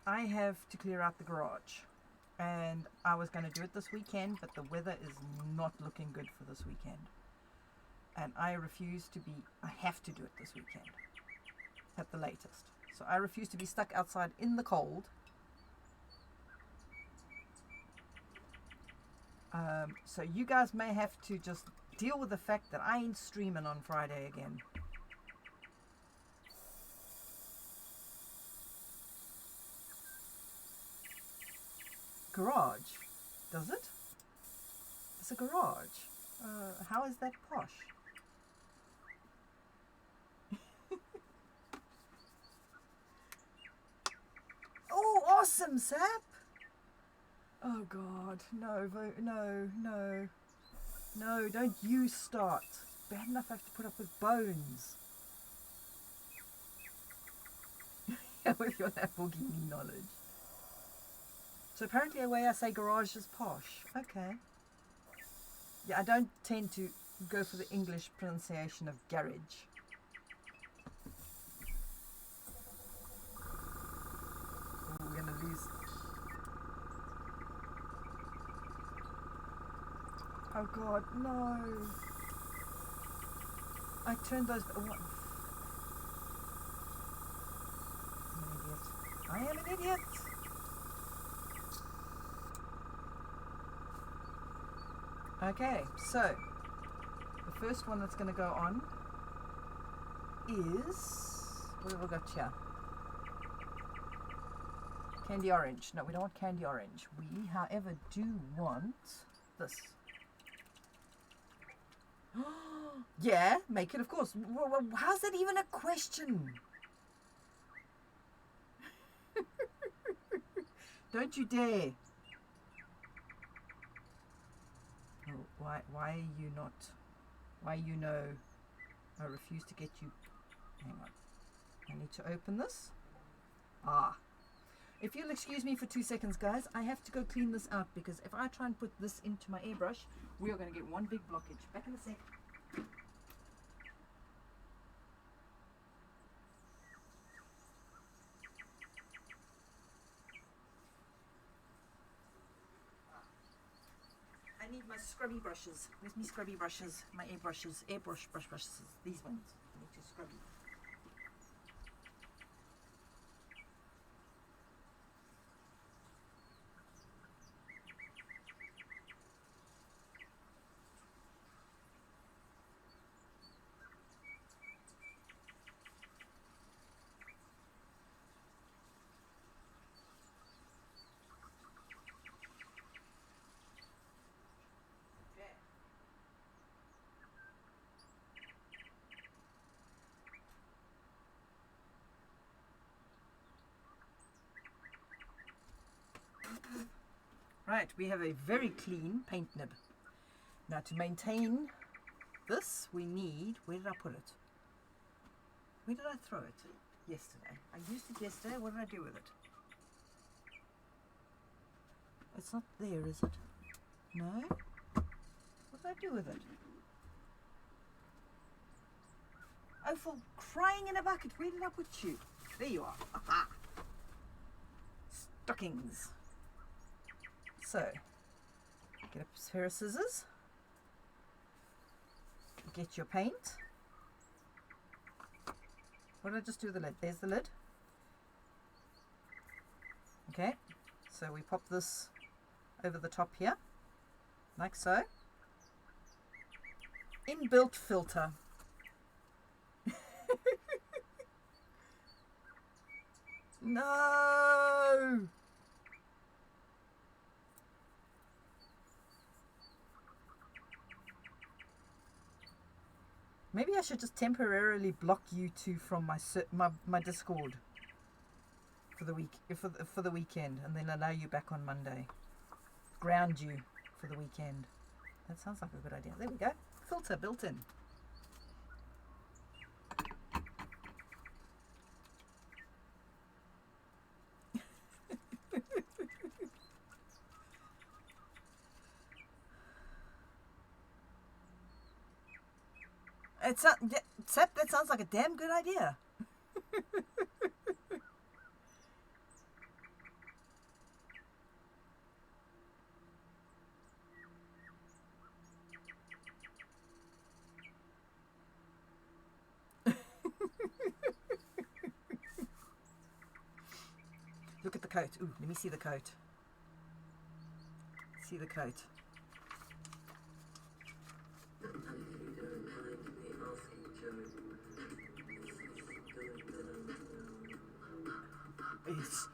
I have to clear out the garage, and I was going to do it this weekend, but the weather is not looking good for this weekend, and I have to do it this weekend at the latest. So I refuse to be stuck outside in the cold. So you guys may have to just deal with the fact that I ain't streaming on Friday again. Garage, does it? It's a garage. How is that posh? Oh, awesome, Sap! Oh God, no, no, don't you start. Bad enough I have to put up with bones. With your Lamborghini knowledge. So apparently the way I say garage is posh. Okay. Yeah, I don't tend to go for the English pronunciation of garage. Oh, we're going to lose. Oh God, no. I turned those... Oh, what? I am an idiot. Okay, so the first one that's going to go on is, what have we got here? Candy orange. No, we don't want candy orange. We, however, do want this. Yeah, make it, of course. How's that even a question? Don't you dare. Oh, why are you not? Why you know? I refuse to get you. Hang on. I need to open this. Ah. If you'll excuse me for 2 seconds, guys, I have to go clean this out because if I try and put this into my airbrush, we are going to get one big blockage. Back in a sec. I need my scrubby brushes. Where's my scrubby brushes? My airbrushes. Airbrush brushes. These ones. I need to scrubby. Right, we have a very clean paint nib. Now to maintain this, we need, where did I put it? Where did I throw it? Yesterday. I used it yesterday. What did I do with it? It's not there, is it? No? What did I do with it? Oh, for crying in a bucket, where did I put you? There you are. Aha. Stockings. So, get a pair of scissors. Get your paint. What did I just do with the lid? There's the lid. Okay, so we pop this over the top here, like so. Inbuilt filter. No! Maybe I should just temporarily block you two from my Discord for the week for the weekend, and then allow you back on Monday. Ground you for the weekend. That sounds like a good idea. There we go. Filter built in. That sounds like a damn good idea. Look at the coat. Ooh, let me see the coat. See the coat. It's...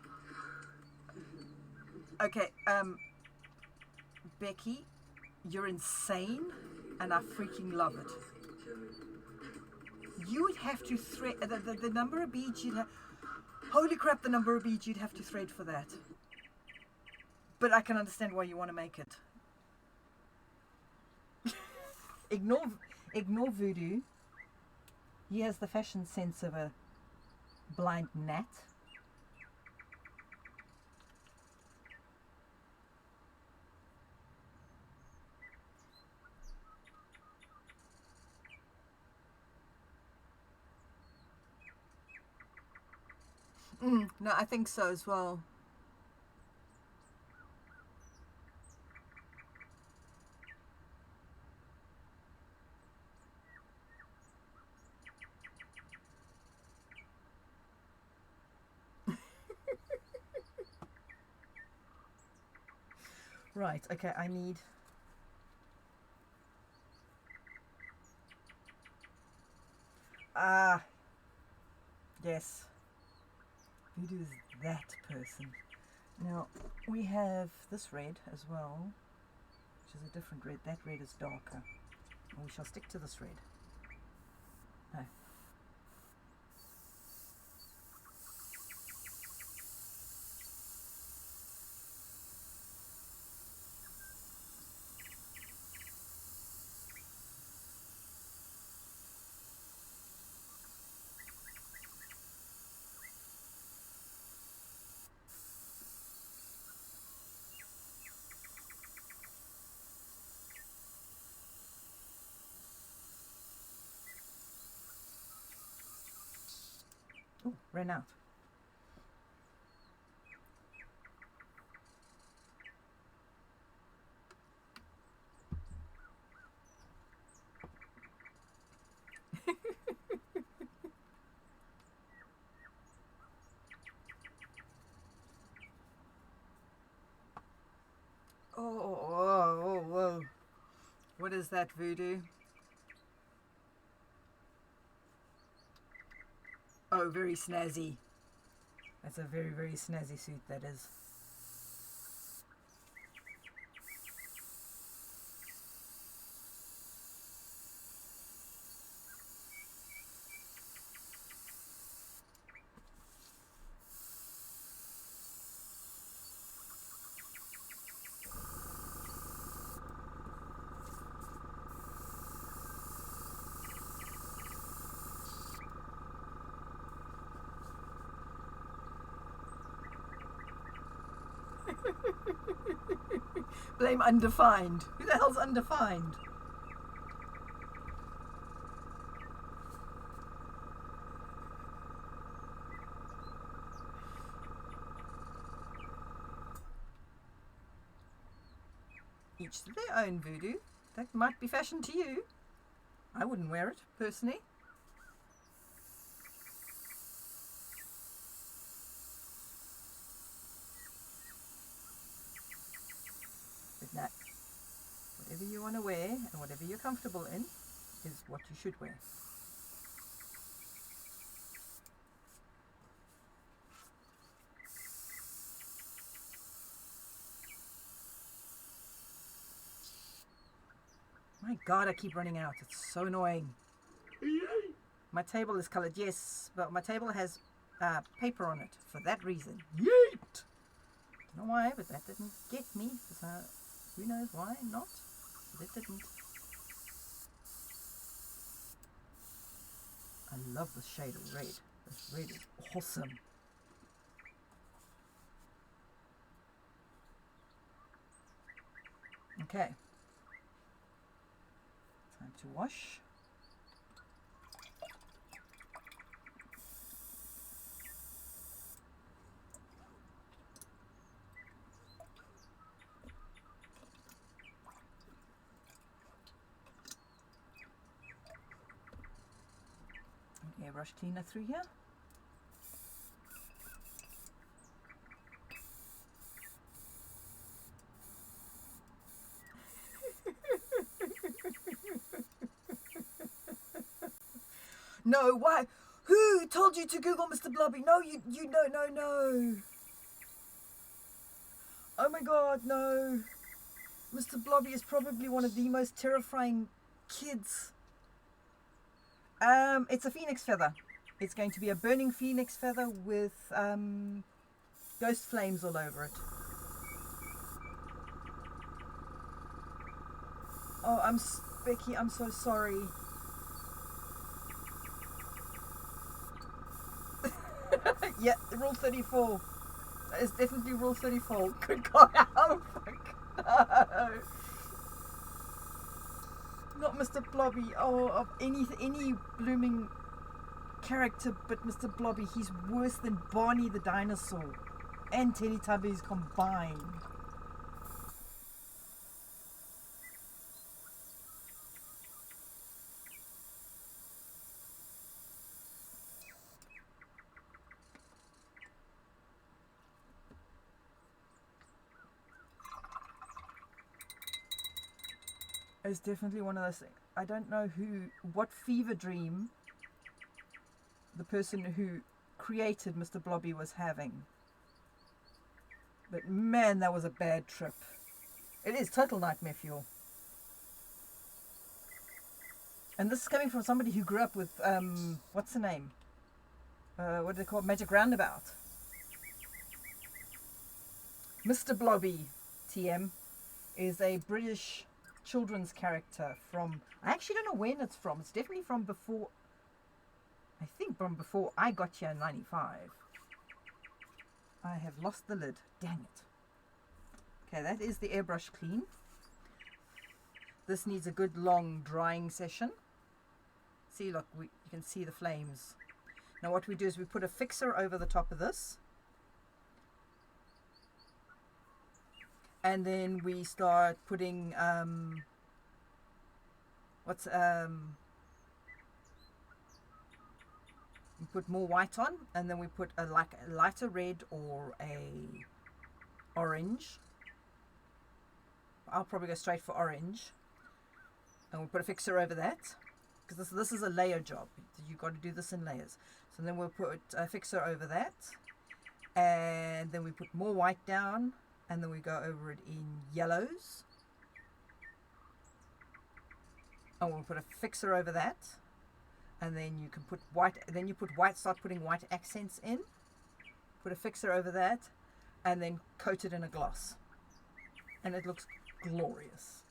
Okay, Becky, you're insane, and I freaking love it. You would have to thread the number of beads you'd have. Holy crap, the number of beads you'd have to thread for that. But I can understand why you want to make it. Ignore Voodoo. He has the fashion sense of a blind gnat. No, I think so as well. Right, okay, I need... Ah, yes. Voodoo is that person. Now, we have this red as well, which is a different red. That red is darker. And we shall stick to this red. No. Oh, ran out. Whoa. What is that, Voodoo? Oh, very snazzy. That's a very, very snazzy suit, that is. Blame undefined. Who the hell's undefined? Each to their own, Voodoo. That might be fashion to you. I wouldn't wear it, personally. But no, whatever you want to wear and whatever you're comfortable in is what you should wear. My God, I keep running out. It's so annoying. My table is coloured, yes, but my table has paper on it for that reason. Yeet! Don't know why, but that didn't get me. So who knows why not? But it didn't. I love this shade of red. This red is awesome. Okay. Time to wash. Airbrush cleaner through here. No, why? Who told you to Google Mr. Blobby? No, you no. Oh my God, no. Mr. Blobby is probably one of the most terrifying kids. It's a phoenix feather. It's going to be a burning phoenix feather with ghost flames all over it. Oh, Becky, I'm so sorry. Yeah, rule 34. That is definitely rule 34. Good God, oh fuck. No. Not Mr. Blobby. Oh, of any blooming character but Mr. Blobby. He's worse than Barney the dinosaur and Teletubbies combined. It's definitely one of those things. I don't know what fever dream the person who created Mr. Blobby was having. But man, that was a bad trip. It is total nightmare fuel. And this is coming from somebody who grew up with, what's the name? What do they call it? Magic Roundabout. Mr. Blobby, TM, is a British children's character from, I actually don't know when it's from. It's definitely from before, I think from before I got here in 95. I have lost the lid. Dang it. Okay, that is the airbrush clean. This needs a good long drying session. See, look, you can see the flames. Now what we do is we put a fixer over the top of this. And then we start putting, we put more white on, and then we put a lighter red or a orange. I'll probably go straight for orange. And we'll put a fixer over that, because this is a layer job. You've got to do this in layers. So then we'll put a fixer over that, and then we put more white down, and then we go over it in yellows. And we'll put a fixer over that, and then you can put white, then you put white, start putting white accents in, put a fixer over that, and then coat it in a gloss. And it looks glorious.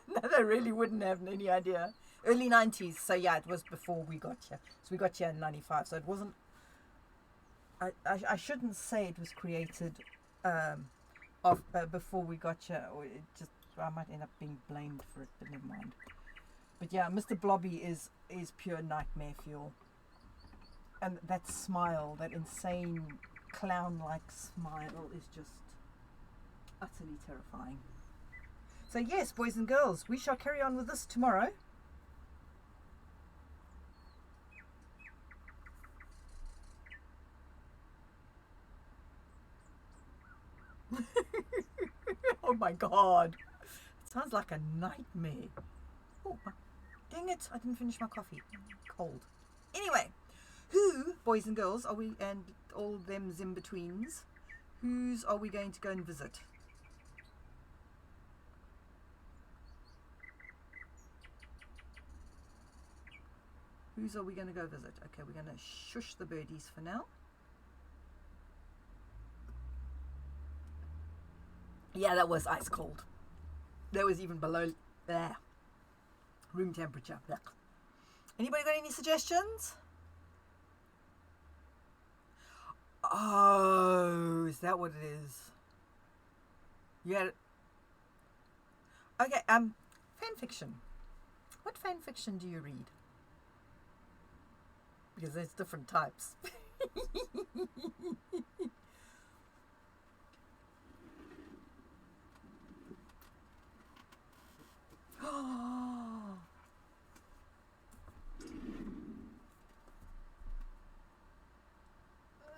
No, they really wouldn't have any idea. Early 90s. So yeah, it was before we got here. So we got here in 95. So it wasn't. I shouldn't say it was created before we got here, or it just I might end up being blamed for it, but never mind. But yeah, Mr. Blobby is pure nightmare fuel. And that smile, that insane clown-like smile, is just utterly terrifying. So yes, boys and girls, we shall carry on with this tomorrow. Oh my god. It sounds like a nightmare. Oh, dang it. I didn't finish my coffee. Cold. Anyway, who, boys and girls, are we, and all them in-betweens, whose are we going to go and visit? Whose are we going to go visit? Okay, we're going to shush the birdies for now. Yeah, that was ice cold. That was even below room temperature. Blech. Anybody got any suggestions? Oh, is that what it is? Yeah. Okay, fan fiction. What fan fiction do you read? Because there's different types.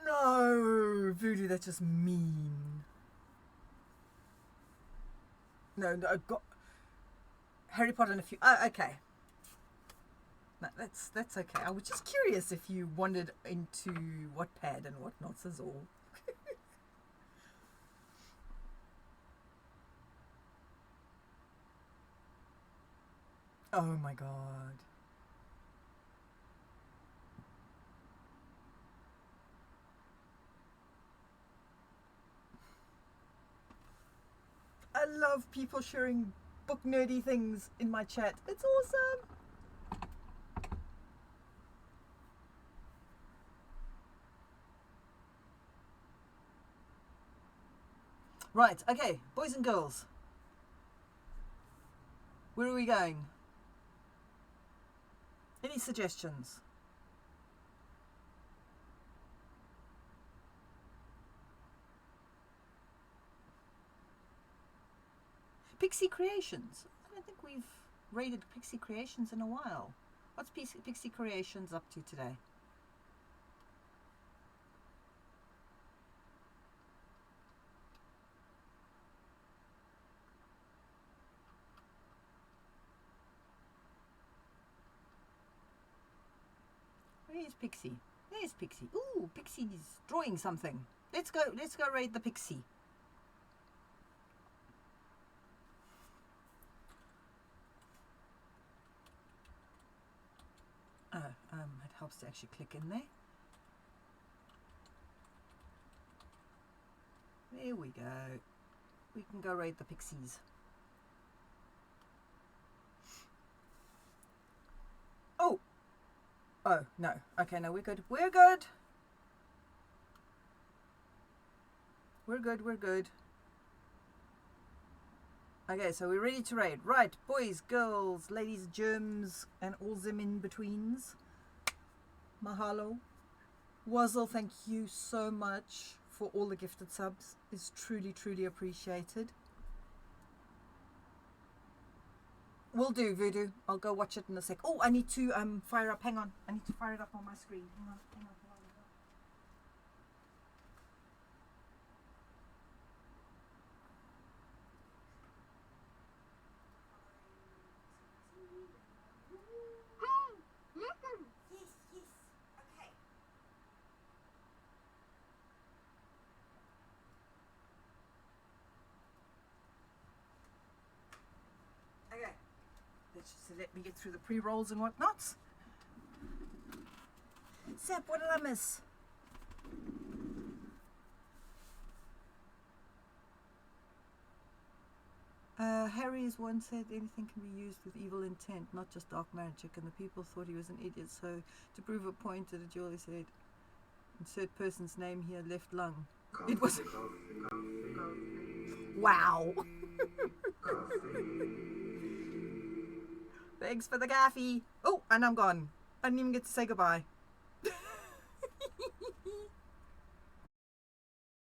No, Voodoo, that's just mean. No, got Harry Potter and a few. Oh, okay. No, that's okay. I was just curious if you wandered into Wattpad and whatnots is all. Oh my god. I love people sharing book nerdy things in my chat. It's awesome. Right, okay, boys and girls. Where are we going? Any suggestions? Pixie Creations. I don't think we've rated Pixie Creations in a while. What's Pixie Creations up to today? Where's Pixie? There's Pixie. Ooh, Pixie's drawing something. Let's go raid the Pixie. Oh, it helps to actually click in there. There we go. We can go raid the Pixies. Oh! Oh, no. Okay, no, we're good. We're good! We're good, we're good. Okay, so we're ready to raid. Right, boys, girls, ladies, germs, and all them in-betweens. Mahalo. Wazzle, thank you so much for all the gifted subs. It's truly, truly appreciated. Will do, Voodoo. I'll go watch it in a sec. Oh, I need to fire up. Hang on. I need to fire it up on my screen. Hang on, hang on, hang on. Hey, listen! Yes, yes. Okay. Okay. Let's just let me get through the pre-rolls and whatnots. Sap, what did I miss? Harry's one said anything can be used with evil intent, not just dark magic, and the people thought he was an idiot. So to prove a point, the jeweler said, insert person's name here, left lung. It was... Wow. Thanks for the coffee. Oh, and I'm gone. I didn't even get to say goodbye.